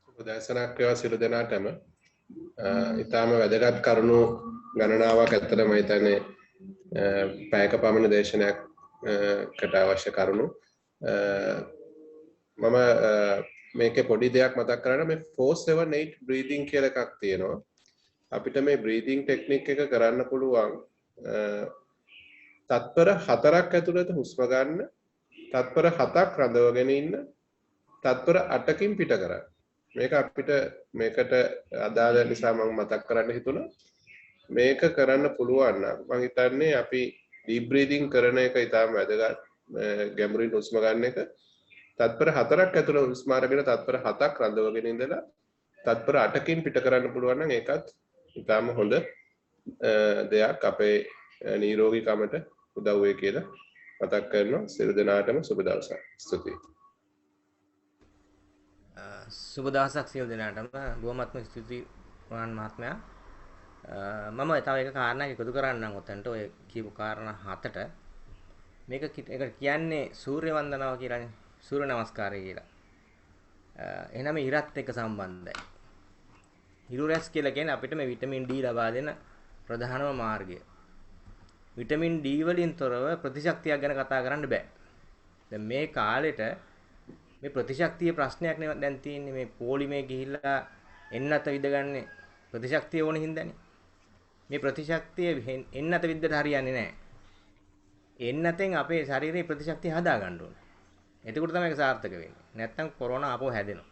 [SPEAKER 2] සුබ දවසක් වේවා සියලු දෙනාටම. ඊටාම වැදගත් කරුණු ගණනාවක් ඇත්තටම මම හිතන්නේ පැයක පමණ දේශනයකට අවශ්‍ය කරුණු. මම මේකේ පොඩි දෙයක් මතක් කරන්න මේ 478 breathing කියලා එකක් තියෙනවා. අපිට මේ breathing technique එක කරන්න පුළුවන් තත්පර 4ක් ඇතුළත හුස්ම ගන්න, තත්පර 7ක් රඳවගෙන ඉන්න, තත්පර 8කින් පිට කරන්න. මේක අපිට මේකට අදාළ නිසා මම මතක් කරන්න හිතුණා. මේක කරන්න පුළුවන් නම් මම හිතන්නේ අපි deep breathing කරන එක ඉතාම වැදගත්. ගැඹුරින් හුස්ම ගන්න එක තත්පර 4ක් ඇතුළත හුස්ම අරගෙන තත්පර 7ක් රඳවගෙන ඉඳලා තත්පර 8කින් පිට කරන්න පුළුවන් නම් ඒකත් ඉතාම හොඳ දෙයක් අපේ නිරෝගීකමට උදව් වෙයි කියලා මතක් කරනවා. සියලු දෙනාටම සුබ දවසක්. ස්තුතියි.
[SPEAKER 3] සුබ දවසක් සියලු දෙනාටම. බොහොමත්ම ස්තුතියි රෝහන් මහත්මයා. මම තව එක කාරණාවක් එකතු කරන්නම් ඔතනට ඔය කියපු කාරණා 7ට. මේක කියන්නේ සූර්ය වන්දනාව කියලානේ. සූර්ය නමස්කාරය කියලා. එහෙනම් ඉරත් එක්ක සම්බන්ධයි. හිරු රැස් කියලා කියන්නේ අපිට මේ විටමින් D ලබා දෙන ප්‍රධානම මාර්ගය. විටමින් D වලින් තොරව ප්‍රතිශක්තියක් ගැන කතා කරන්න බෑ. දැන් මේ කාලෙට මේ ප්‍රතිශක්තිය ප්‍රශ්නයක් නේ දැන් තියෙන්නේ. මේ පොලිමේ ගිහිල්ලා එන්නත විදගන්නේ ප්‍රතිශක්තිය ඕන හින්දානේ. මේ ප්‍රතිශක්තිය එන්නත විද්දට හරියන්නේ නැහැ. එන්නතෙන් අපේ ශරීරයේ ප්‍රතිශක්තිය හදා ගන්න ඕනේ. එතකොට තමයි ඒක සාර්ථක වෙන්නේ. නැත්තම් කොරෝනා ආපහු හැදෙනවා.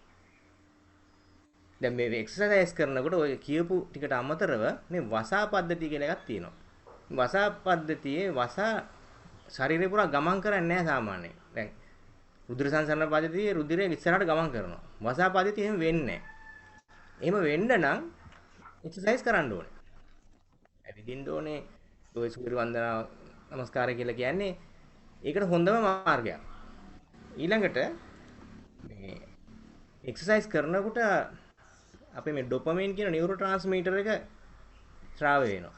[SPEAKER 3] දැන් මේ එක්සර්සයිස් කරනකොට ඔය කියපු ටිකට අමතරව මේ වසා පද්ධතිය කියලා එකක් තියෙනවා. වසා පද්ධතියේ වසා ශරීරේ පුරා ගමන් කරන්නේ නැහැ සාමාන්‍යයෙන්. දැන් රුධිර සංසරණ පද්ධතියේ රුධිරය ඉස්සරහට ගමන් කරනවා. වසා පද්ධතිය එහෙම වෙන්නේ නැහැ. එහෙම වෙන්න නම් එක්සර්සයිස් කරන්න ඕනේ. ඇවිදින්න ඕනේ. ඔය සූර්ය වන්දනා නමස්කාරය කියලා කියන්නේ ඒකට හොඳම මාර්ගයක්. ඊළඟට මේ එක්සර්සයිස් කරනකොට අපේ මේ ඩොපමින් කියන නියුරෝ ට්‍රාන්ස්මිටර් එක ස්‍රාව වෙනවා.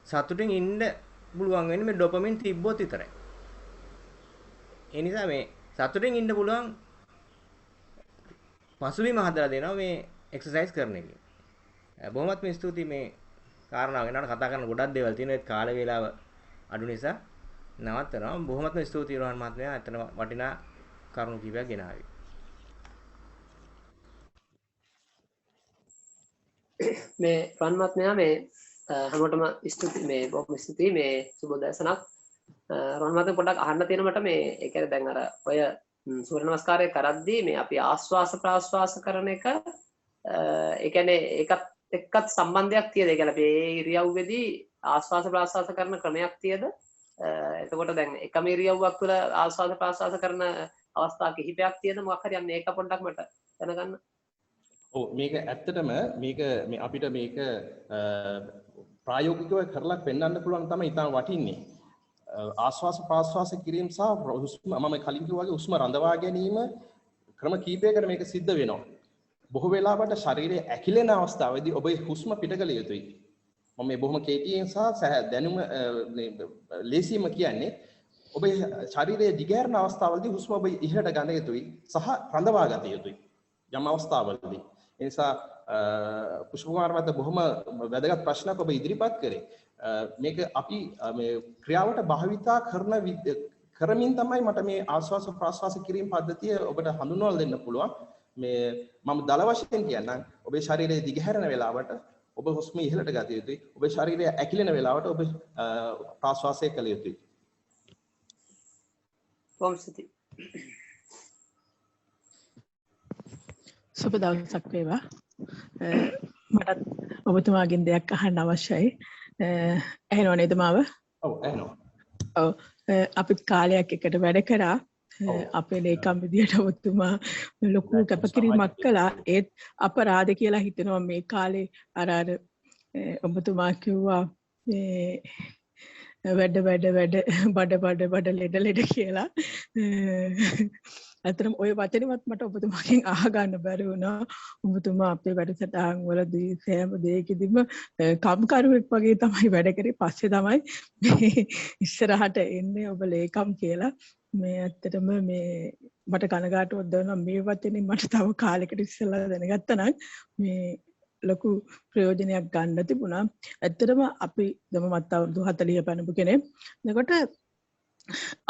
[SPEAKER 3] සතුටින් ඉන්න පුළුවන් වෙන්නේ මේ ඩොපමින් තිබ්බොත් විතරයි. ඒ නිසා මේ සතුටින් ඉන්න පුළුවන් පසුබිම හදලා දෙනවා මේ එක්සර්සයිස් කරන එකෙන්. බොහොමත්ම ස්තුතියි මේ කාරණාව ගැන කතා කරන ගොඩක් දේවල් තියෙනවා. ඒත් කාල වේලාව අඩු නිසා නවත්තනවා. බොහොමත්ම ස්තුතියි රෝහන් මහත්මයා. එතන වටිනා කරුණු කිහිපයක් ගෙනාවේ.
[SPEAKER 4] මේ රන් මහත්මයා මේ හැමෝටම ස්තුතියි මේ බොහොම ස්තුතියි මේ සුබ දවසක්. රන් මහත්මයා පොඩ්ඩක් අහන්න තියෙන මට මේ ඒ කියන්නේ දැන් අර ඔය සූර්ය නමස්කාරය කරද්දී මේ අපි ආස්වාස ප්‍රාස්වාස කරන එක ඒ කියන්නේ ඒකත් එක්කත් සම්බන්ධයක් තියෙද? ඒ කියන්නේ අපි ඒ ඉරියව්වේදී ආස්වාස ප්‍රාස්වාස කරන ක්‍රමයක් තියෙද? එතකොට දැන් එකම ඉරියව්වක් තුළ ආස්වාස ප්‍රාස්වාස කරන අවස්ථා කිහිපයක් තියෙද? මොකක් හරි මේක පොඩ්ඩක් මට දැනගන්න.
[SPEAKER 1] ඔව් මේක ඇත්තටම මේක මේ අපිට මේක ප්‍රායෝගිකව කරලා පෙන්වන්න පුළුවන් තමයි ඉතාම වටින්නේ. ආස්වාස ප්‍රාස්වාස කිරීම සහ හුස්ම මම කලින් කිව්වා වගේ හුස්ම රඳවා ගැනීම ක්‍රම කීපයකට මේක සිද්ධ වෙනවා. බොහෝ වෙලාවට ශරීරයේ ඇකිලෙන අවස්ථාවේදී ඔබ හුස්ම පිට කළ යුතුයි. මම මේ බොහොම කේටියෙන් සහ දැනුම ලේසියෙන්ම කියන්නේ ඔබ ශරීරයේ දිගහැරෙන අවස්ථාවවලදී හුස්ම ඔබ ඉහළට ගන්න යුතුයි සහ රඳවා ගත යුතුයි. යම් අවස්ථාවලදී ඒ නිසා පුෂ්පකුමාර මහතා බොහොම වැදගත් ප්‍රශ්නයක් ඔබ ඉදිරිපත් කරේ. මේක අපි මේ ක්‍රියාවට භාවිතා කරමින් තමයි මට මේ ආස්වාස ප්‍රාස්වාස කිරීම පද්ධතිය ඔබට හඳුන්වලා දෙන්න පුළුවන්. මේ මම දල වශයෙන් කියන්නම් ඔබේ ශරීරයේ දිගහැරෙන වෙලාවට ඔබ හුස්ම ඉහළට ගත යුතුයි. ඔබේ ශරීරය ඇකිලෙන වෙලාවට ඔබ ප්‍රාස්වාසය කළ යුතුයි.
[SPEAKER 4] වම්සිතී
[SPEAKER 5] සුබ දවසක් වේවා. මටත් ඔබතුමාගෙන් දෙයක් අහන්න අවශ්‍යයි. ඇහෙනව නේද මාව?
[SPEAKER 1] ඔව් ඇහෙනවා.
[SPEAKER 5] ඔව් අපි කාලයක් එකට වැඩ කරා. අපේ ලේකම් විදියට ඔබතුමා ලොකු කැපකිරීමක් කළා. ඒත් අපරාධ කියලා හිතෙනවා මේ කාලේ අර ඔබතුමා කිව්වා වැඩ බඩ ලෙඩ කියලා. ඇත්තටම ওই වචනේවත් මට ඔබතුමාගෙන් අහගන්න බැරි වුණා. ඔබතුමා අපේ වැඩසටහන් වලදී සෑම දෙයකදීම කම්කරුවෙක් වගේ තමයි වැඩ කරේ. පස්සේ තමයි මේ ඉස්සරහට එන්නේ ඔබ ලේකම් කියලා. මේ ඇත්තටම මේ මට කනගාටුවක් දැනෙනවා මේ වචනේ මට තව කාලෙකට ඉස්සෙල්ලා දැනගත්තා නම් මේ ලොකු ප්‍රයෝජනයක් ගන්න තිබුණා. ඇත්තටම අපි මත් අවුරුදු 40 පැනපු කෙනෙක්. එතකොට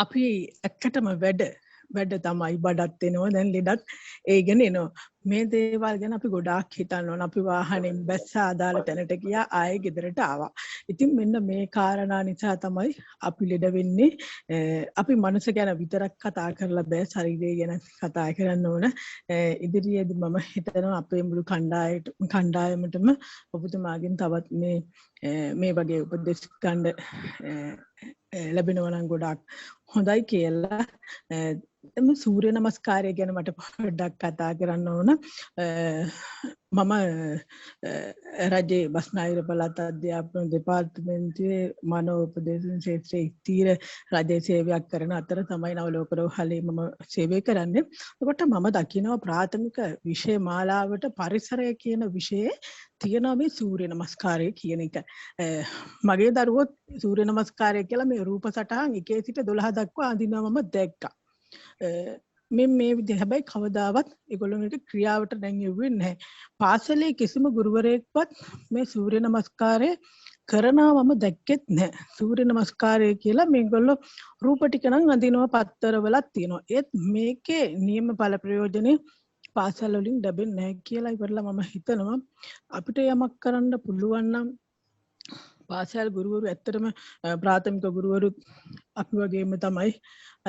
[SPEAKER 5] අපි ඇත්තටම වැඩ තමයි බඩත් එනවා දැන් ලෙඩත් ඒගෙන එනවා. මේ දේවල් ගැන අපි ගොඩාක් හිතන්න ඕන. අපි වාහනෙන් බැස්සා අදාළ තැනට ගියා ආයෙ ගෙදරට ආවා. ඉතින් මෙන්න මේ කාරණා නිසා තමයි අපි ලෙඩ වෙන්නේ. අපි මනස ගැන විතරක් කතා කරලා බෑ ශරීරය ගැන කතා කරන්න ඕන. ඉදිරියේදී මම හිතනවා අපේ මුළු කණ්ඩායමටම ඔබතුමාගෙන් තවත් මේ වගේ උපදෙස් ගන්න ලැබෙනවා නම් ගොඩාක් හොඳයි කියලා. සූර්ය නමස්කාරය ගැන මට පොඩ්ඩක් කතා කරන්න ඕන. මම රජයේ බස්නාහිර පළාත් අධ්‍යාපන දෙපාර්තමේන්තුවේ මනෝපදේශන ක්ෂේත්‍රයේ ස්ථීර රජයේ සේවයක් කරන අතර තමයි නවලෝකරෝහලේ මම සේවය කරන්නේ. එතකොට මම දකිනවා ප්‍රාථමික විෂය මාලාවට පරිසරය කියන විෂයේ තියෙනවා මේ සූර්ය නමස්කාරය කියන එක. මගේ දරුවොත් සූර්ය නමස්කාරය කියලා මේ රූප සටහන් 1 සිට 12 දක්වා අඳිනවා මම දැක්කා. මේ විදිහ හැබැයි කවදාවත් ඒගොල්ලෝ ක්‍රියාවට නැංගෙන්නේ නැහැ. පාසලේ කිසිම ගුරුවරයෙක්වත් මේ සූර්ය නමස්කාරය කරනවා මම දැක්කෙත් නැහැ. සූර්ය නමස්කාරය කියලා මේගොල්ලෝ රූප ටික නම් අඳිනවා පත්තරවලක් තියෙනවා. ඒත් මේකේ නියම ඵල ප්‍රයෝජනේ පාසල් වලින් ලැබෙන්නේ නැහැ කියලා ඉවරලා මම හිතනවා අපිට යමක් කරන්න පුළුවන් නම් පාසල් ගුරුවරු ඇත්තටම ප්‍රාථමික ගුරුවරු අපි වගේම තමයි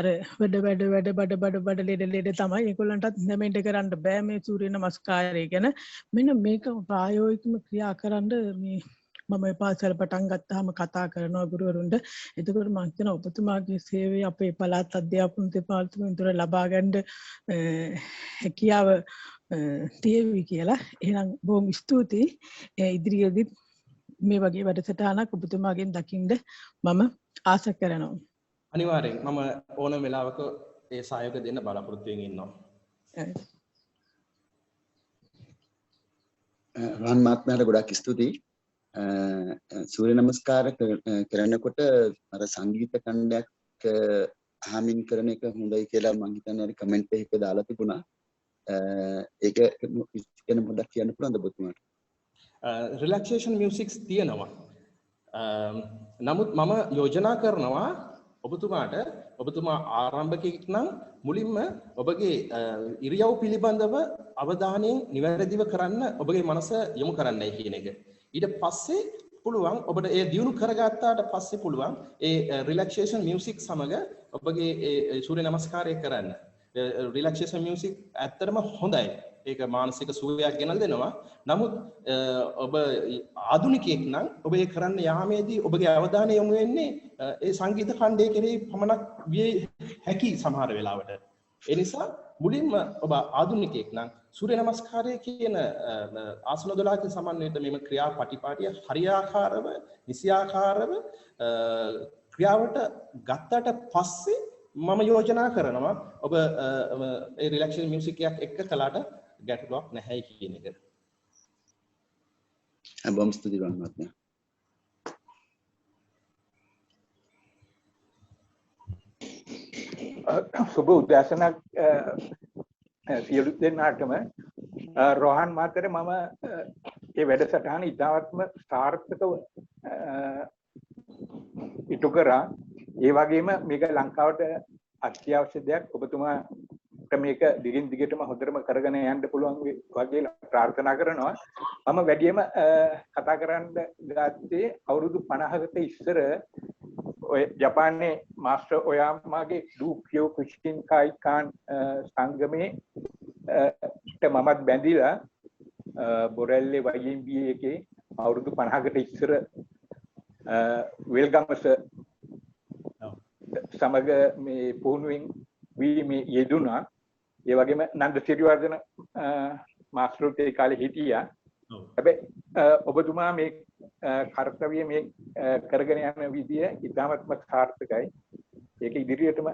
[SPEAKER 5] අර වැඩ ලෙඩ තමයි ඒගොල්ලන්ටත් නැමෙන්න කරන්න බෑ මේ සූර්ය නමස්කාරය ගැන. මෙන්න මේක ප්‍රායෝගිකව ක්‍රියා කරන්න මේ මම පාසල් පටන් ගත්තාම කතා කරනවා ගුරුවරුන්ට. එතකොට මම හිතනවා ඔබතුමාගේ සේවය අපේ පළාත් අධ්‍යාපන දෙපාර්තමේන්තුවේ ලබා ගන්න හැකියාව තියෙවි කියලා. එහෙනම් බොහොම ස්තුතියි. ඉදිරියේදී මේ වගේ වැඩසටහනක් ඔබතුමාගෙන් දකින්න මම ආස කරනවා.
[SPEAKER 1] අනිවාර්යෙන් මම ඕනම වෙලාවක ඒ සහයෝගය දෙන්න බලාපොරොත්තු වෙමින් ඉන්නවා.
[SPEAKER 6] රන් මාත්මයාට ගොඩක් ස්තුතියි. සූර්ය නමස්කාර කරනකොට අර සංගීත කණ්ඩයක් හාමින් කරන එක හොඳයි කියලා මම හිතන්නේ අර කමෙන්ට් එකක දාලා තිබුණා. ඒක ගැන පොඩ්ඩක් කියන්න පුළුවන්ද ඔබතුමාට?
[SPEAKER 1] රිලැක්සේෂන් මියුසික්ස් තියෙනවා. නමුත් මම යෝජනා කරනවා ඔබතුමා ආරම්භකෙක් නම් මුලින්ම ඔබගේ ඉරියව් පිළිබඳව අවධානයෙන් නිවැරදිව කරන්න ඔබගේ මනස යොමු කරන්නයි කියන එක. ඊට පස්සේ පුළුවන් ඔබට ඒ දියුණු කරගත්තාට පස්සේ පුළුවන් ඒ රිලැක්සේෂන් මියුසික් සමග ඔබගේ ඒ සූර්ය නමස්කාරය කරන්න. රිලැක්සේෂන් මියුසික් ඇත්තටම හොඳයි. ඒක මානසික සුවයක් ගෙනල් දෙනවා. නමුත් ඔබ ආධුනිකයෙක් නම් ඔබ ඒ කරන්න යාමේදී ඔබගේ අවධානය යොමු වෙන්නේ ඒ සංගීත ඛණ්ඩය කෙරෙහි පමණක් විය හැකි සමහර වෙලාවට. ඒ නිසා මුලින්ම ඔබ ආධුනිකයෙක් නම් සූර්ය නමස්කාරය කියන ආසන 12කින් සමන්විත මෙම ක්‍රියාපටිපාටිය හරියාකාරව නිසියාකාරව ක්‍රියාවට ගත්තට පස්සේ මම යෝජනා කරනවා ඔබ ඒ රිලැක්සේෂන් මියුසික් එකක් එක්ක කළාට ගැටලුවක් නැහැ කියන එක.
[SPEAKER 6] බොහොම ස්තුතියි රන් මහත්මයා.
[SPEAKER 7] සුබ උදෑසනක් සියලු දෙනාටම. රෝහන් මහත්තයා මම මේ වැඩසටහන ඉතාමත්ම සාර්ථකව ඉටු කරා. ඒ වගේම මේක ලංකාවට අත්‍යවශ්‍ය දෙයක්. ඔබතුමාට මේක දිගින් දිගටම හොඳටම කරගෙන යන්න පුළුවන් වගේ ප්‍රාර්ථනා කරනවා. මම වැඩියම කතා කරන්න ගත්තේ අවුරුදු 50කට ඉස්සර ඔය ජපානයේ මාස්ටර් ඔයාමාගේ ඩූකියෝ කුෂින් කායිකාන් සංගමේ මමත් බැඳිලා බොරැල්ලේ YMBA එකේ අවුරුදු 50කට ඉස්සර වෙල්ගමස සමග මේ පුහුණුවෙන් වීමේ යෙදුණා. ඒ වගේම නන්ද සිරිවර්ධන මාස්ටර්ත් ඒ කාලේ හිටියා. හැබැයි ඔබතුමා මේ කාර්යය මේ කරගෙන යන විදිය ඉතාමත්ම සාර්ථකයි. ඒක ඉදිරියටම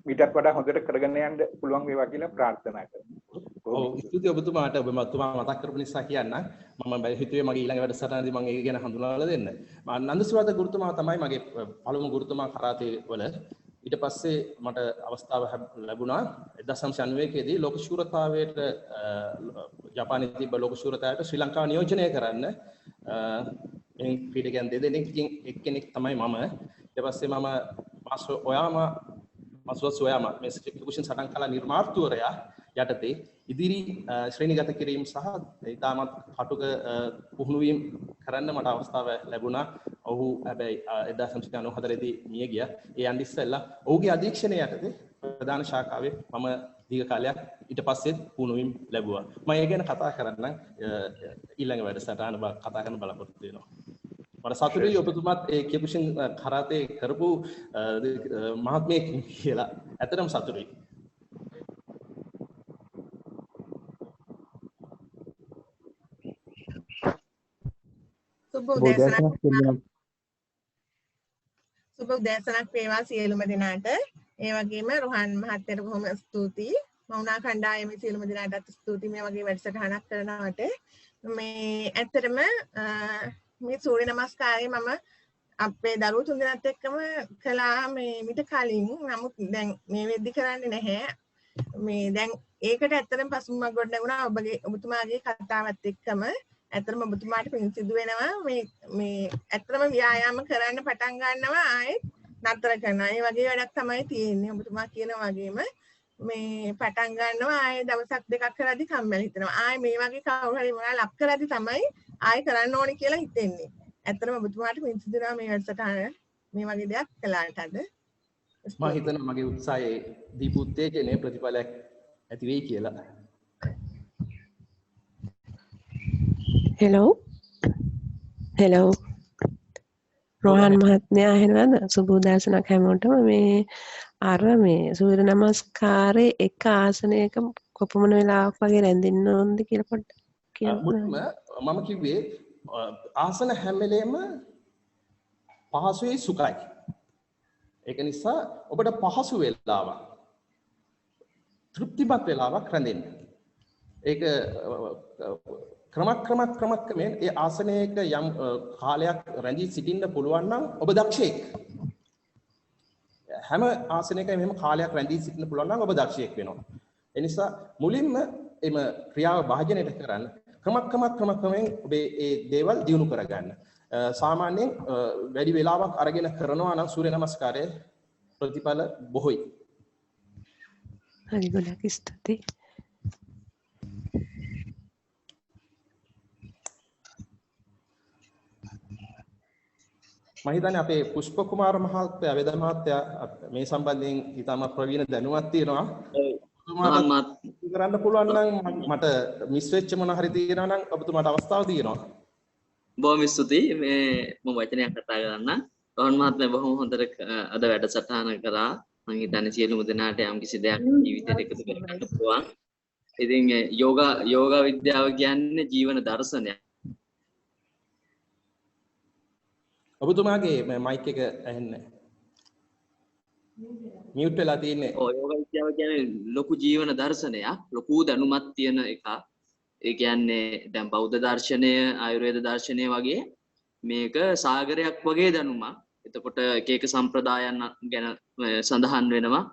[SPEAKER 7] ඊටත් වඩා හොඳට කරගෙන යන්න පුළුවන් වේවා කියලා ප්‍රාර්ථනා කරනවා.
[SPEAKER 1] ඔව් ස්තුතියි ඔබතුමාට ඔබතුමා මතක් කරපු නිසා කියන්න මම හිතුවේ මගේ ඊළඟ වැඩසටහනදී මම ඒක ගැන හඳුනාලා දෙන්න. නන්දසිරිවර්ධන ගුරුතුමා තමයි මගේ පළමු ගුරුතුමා කරාතේ වල. ඊට පස්සේ මට අවස්ථාව ලැබුණා 1991 දී ලෝක ශූරතාවයට ජපානයේ තිබ්බ ලෝක ශූරතාවයට ශ්‍රී ලංකාව නියෝජනය කරන්න මේ ක්‍රීඩකයන් දෙදෙනෙක්ගෙන් එක්කෙනෙක් තමයි මම. ඊට පස්සේ මම මාසුවස් ඔයාමා මේ කිකුෂන් සටන් කලා නිර්මාර්තුවරයා යටතේ ඉදිරි ශ්‍රේණිගත කිරීම සහ ඉතාමත් කටුක පුහුණුවීම් කරන්න මට අවස්ථාව ලැබුණා. ඔහු හැබැයි 1994 දී මිය ගියා. ඒ යන්න ඉස්සෙල්ලා ඔහුගේ අධීක්ෂණය යටතේ ප්‍රධාන ශාඛාවේ මම දීර්ඝ කාලයක් ඊට පස්සේ පුහුණුවීම් ලැබුවා. මම ඒ ගැන කතා කරන්න ඊළඟ වැඩසටහන කතා කරන්න බලාපොරොත්තු වෙනවා. මට සතුටුයි ඔබතුමාත් ඒ කියපුෂන් කරාතේ කරපු මහත්මයෙක් කියලා. ඇත්තටම සතුටුයි.
[SPEAKER 8] සුබ උදෑසනක් වේවා සියලුම දෙනාට. ඒ වගේම රොහන් මහත්තයට බොහොම ස්තුතියි. මවුනා කණ්ඩායමේ සියලුම දෙනාටත් ස්තුතියි මේ වගේ වැඩසටහනක් කරනවට. මේ ඇත්තටම මේ සූර්ය නමස්කාරය මම අපේ දරුවෝ තුන්දෙනාත් එක්කම කළා මේ මිට කලින්. නමුත් දැන් මේ වෙද්දි කරන්නේ නැහැ. මේ දැන් ඒකට ඇත්තටම පසුබිමක් ගොඩ නැගුණා ඔබතුමාගේ කතාවත් එක්කම. ඇත්තටම ඔබතුමාට පින් සිදු වෙනවා මේ ඇත්තටම ව්‍යායාම කරන්න පටන් ගන්නවා ආයෙත් නතර කරනවා. ඒ වගේ වැඩක් තමයි තියෙන්නේ. ඔබතුමා කියන වගේම මේ පටන් ගන්නවා ආයෙ දවසක් දෙකක් කරද්දි කම්මැලි හිතෙනවා. ආයෙ මේ වගේ කවුරු හරි මොනවා ලක් කරද්දි තමයි ආයෙ කරන්න ඕනේ කියලා හිතෙන්නේ. ඇත්තටම ඔබතුමාට පින් සිදු වෙනවා මේ වැඩසටහන මේ වගේ දෙයක් කළාට අද.
[SPEAKER 1] මම හිතනවා මගේ උත්සාහයේ දීපු උත්තේජනයේ ප්‍රතිඵලයක් ඇති වෙයි කියලා.
[SPEAKER 9] හෙලෝ රෝහන් මහත්මයා ඇහෙනවද? සුබ උදෑසනක් හැමෝටම. මේ අර මේ සූර්ය නමස්කාරයේ එක ආසනයක කොපමණ වෙලාවක් වගේ රැඳෙන්න ඕනද කියලා පොඩ්ඩක් කියන්න.
[SPEAKER 1] මම කිව්වේ ආසන හැම වෙලේම පහසුයි සුඛයි. ඒක නිසා ඔබට පහසු වෙලාවක් තෘප්තිමත් වෙලාවක් රැඳෙන්න. ඒක ක්‍රමක්‍රමයෙන් ඒ ආසනයක යම් කාලයක් රැඳී සිටින්න පුළුවන් නම් ඔබ දක්ෂයෙක්. හැම ආසනයකම එහෙම කාලයක් රැඳී සිටින්න පුළුවන් නම් ඔබ දක්ෂයෙක් වෙනවා. ඒ නිසා මුලින්ම එම ක්‍රියාව භාජනයට කරන්න ක්‍රමක්‍රමයෙන් ඔබේ ඒ දේවල් දියුණු කරගන්න. සාමාන්‍යයෙන් වැඩි වෙලාවක් අරගෙන කරනවා නම් සූර්ය නමස්කාරයේ ප්‍රතිඵල බොහෝයි.
[SPEAKER 9] හරි ගොඩක් ස්තුතියි.
[SPEAKER 1] මම හිතන්නේ අපේ පුෂ්ප කුමාර මහත්තයා වේද මහත්තයා මේ සම්බන්ධයෙන් ඊටම ප්‍රවීණ දැනුමක් තියෙනවා. ඔබතුමාට කරන්න පුළුවන් නම් මට මිස් වෙච්ච මොන හරි තියෙනවා නම් ඔබතුමාට අවස්ථාව තියෙනවා.
[SPEAKER 10] බොහොම ස්තුතියි. මේ මම වචනයක් කතා කරන්න. රෝහන් මහත්මයා බොහොම හොඳට අද වැඩසටහන කරා. මම හිතන්නේ සියලුම දෙනාට යම් කිසි දෙයක් ජීවිතයට එකතු කරගන්න පුළුවන්. ඉතින් යෝගා විද්‍යාව කියන්නේ ජීවන දර්ශනයක්.
[SPEAKER 1] ඔබතුමාගේ මයික් එක ඇහෙන්නේ මියුට් වෙලා තියෙන්නේ.
[SPEAKER 10] ඔව් යෝගා විද්‍යාව කියන්නේ ලොකු ජීවන දර්ශනයක්, ලොකු දැනුමක් තියෙන එකක්. ඒ කියන්නේ දැන් බෞද්ධ දර්ශනය, ආයුර්වේද දර්ශනය වගේ මේක සාගරයක් වගේ දැනුමක්. එතකොට එක එක සම්ප්‍රදායන් ගැන සඳහන් වෙනවා.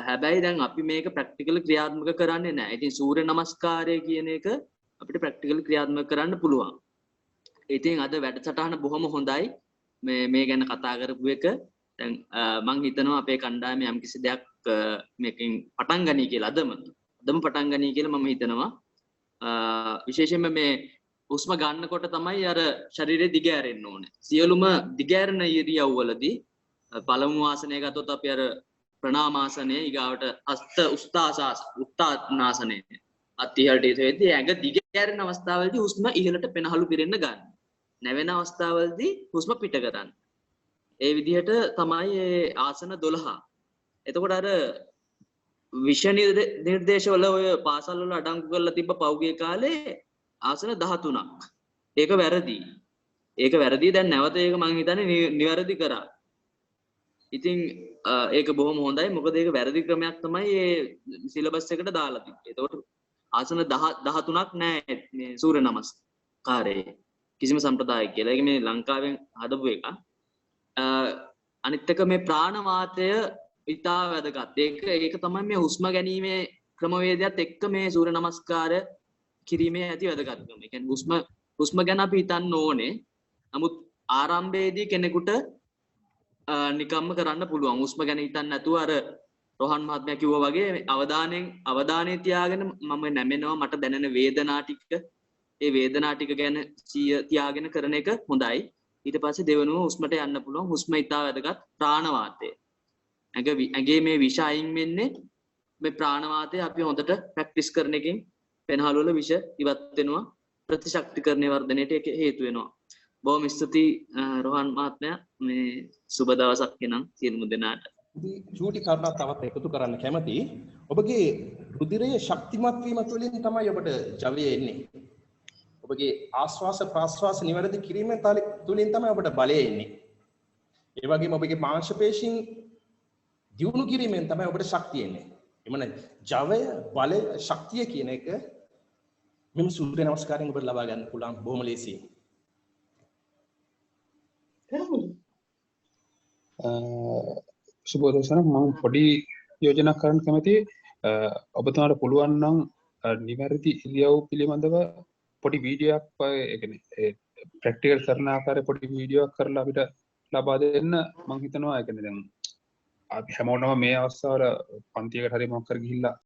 [SPEAKER 10] හැබැයි දැන් අපි මේක ප්‍රැක්ටිකල් ක්‍රියාත්මක කරන්නේ නැහැ. ඉතින් සූර්ය නමස්කාරය කියන එක අපිට ප්‍රැක්ටිකල් ක්‍රියාත්මක කරන්න පුළුවන්. ඉතින් අද වැඩසටහන බොහොම හොඳයි. මේ ගැන කතා කරපු එක දැන් මම හිතනවා අපේ කණ්ඩායමේ යම්කිසි දෙයක් මේකෙන් පටන් ගනී කියලා අදම පටන් ගනී කියලා මම හිතනවා. විශේෂයෙන්ම මේ හුස්ම ගන්නකොට තමයි අර ශරීරය දිග ඇරෙන්න ඕනේ. සියලුම දිග ඇරෙන ඉරියව්වලදී පළමු ආසනය ගත්තොත් අපි අර ප්‍රණාමාසනය ඊගාවට අස්ත උත්තානාසනය අත් ඉහළට යද්දී ඇඟ දිග ඇරෙන අවස්ථාවලදී හුස්ම ඉහළට පෙනහළු පිරෙන්න ගන්න. නැවෙන අවස්ථාවලදී හුස්ම පිට කරන්න. ඒ විදිහට තමයි මේ ආසන 12. එතකොට අර විෂය නිර්දේශවල ඔය පාසල් වල අඩංගු කරලා තිබ්බ පෞගේ කාලේ ආසන 13ක්. ඒක වැරදි. දැන් නැවත ඒක මම හිතන්නේ නිවැරදි කරා. ඉතින් ඒක බොහොම හොඳයි. මොකද ඒක වැරදි ක්‍රමයක් තමයි මේ සිලබස් එකට දාලා තිබ්බේ. ඒතකොට ආසන 13ක් නෑ මේ සූර්ය නමස්කාරයේ කිසිම සම්ප්‍රදායක් කියලා. ඒක මේ ලංකාවෙන් හදපු එක. අනිත් එක මේ ප්‍රාණවාතය ඉතා වැදගත්. ඒක තමයි මේ හුස්ම ගැනීමේ ක්‍රමවේදයත් එක්ක මේ සූර්ය නමස්කාරය කිරීමේ ඇති වැදගත්කම. ඒ කියන්නේ හුස්ම ගැන අපි හිතන්න ඕනේ. නමුත් ආරම්භයේදී කෙනෙකුට නිකම්ම කරන්න පුළුවන්. හුස්ම ගැන හිතන්න නැතුව අර රෝහන් මහත්මයා කිව්වා වගේ අවධානය තියාගෙන මම නැමෙනවා මට දැනෙන වේදනා ටික ඒ වේදනා ටික ගැන තියාගෙන කරන එක හොඳයි. ඊට පස්සේ දෙවෙනුව හුස්මට යන්න පුළුවන්. හුස්ම ඉතා වැදගත්. ප්‍රාණවාතය. ඇගේ මේ විෂ අයින් වෙන්නේ මේ ප්‍රාණවාතය අපි හොඳට ප්‍රැක්ටිස් කරන එකෙන් පෙනහළු වල විෂ ඉවත් වෙනවා. ප්‍රතිශක්තිකරණයේ වර්ධනයට ඒක හේතු වෙනවා. බොහොම ස්තුතියි රෝහන් මහත්මයා. මේ සුබ දවසක් එනම් සියලුම දෙනාට.
[SPEAKER 1] චූටි කාරණා තවත් එකතු කරන්න කැමතියි. ඔබගේ රුධිරයේ ශක්තිමත් වීම තුළින් තමයි ඔබට ජවය එන්නේ. ඔබගේ ආශ්වාස ප්‍රාශ්වාස නිවැරදි කිරීමෙන් තුළින් තමයි ඔබට බලය එන්නේ. ඒ වගේම ඔබගේ මාංශ පේශීන් දියුණු කිරීමෙන් තමයි ඔබට ශක්තිය එන්නේ. එමනම් ජවය බලය ශක්තිය කියන එක මෙම සූර්ය නමස්කාරයෙන් ඔබට ලබා ගන්න පුළුවන් බොහොම ලේසියෙන්.
[SPEAKER 11] සුබෝදේශන මම පොඩි යෝජනා කරන්න කැමතියි. ඔබතුමාට පුළුවන් නම් නිවැරදි ඉරියව් පිළිබඳව පොඩි වීඩියෝයක් ඒ කියන්නේ ප්‍රැක්ටිකල් කරන ආකාරයේ පොඩි වීඩියෝවක් කරලා අපිට ලබා දෙන්න මම හිතනවා. ඒ කියන්නේ දැන් අපි හැමෝටම මේ අවස්ථාවල පන්තියකට හරි මොකක් කර ගිහිල්ලා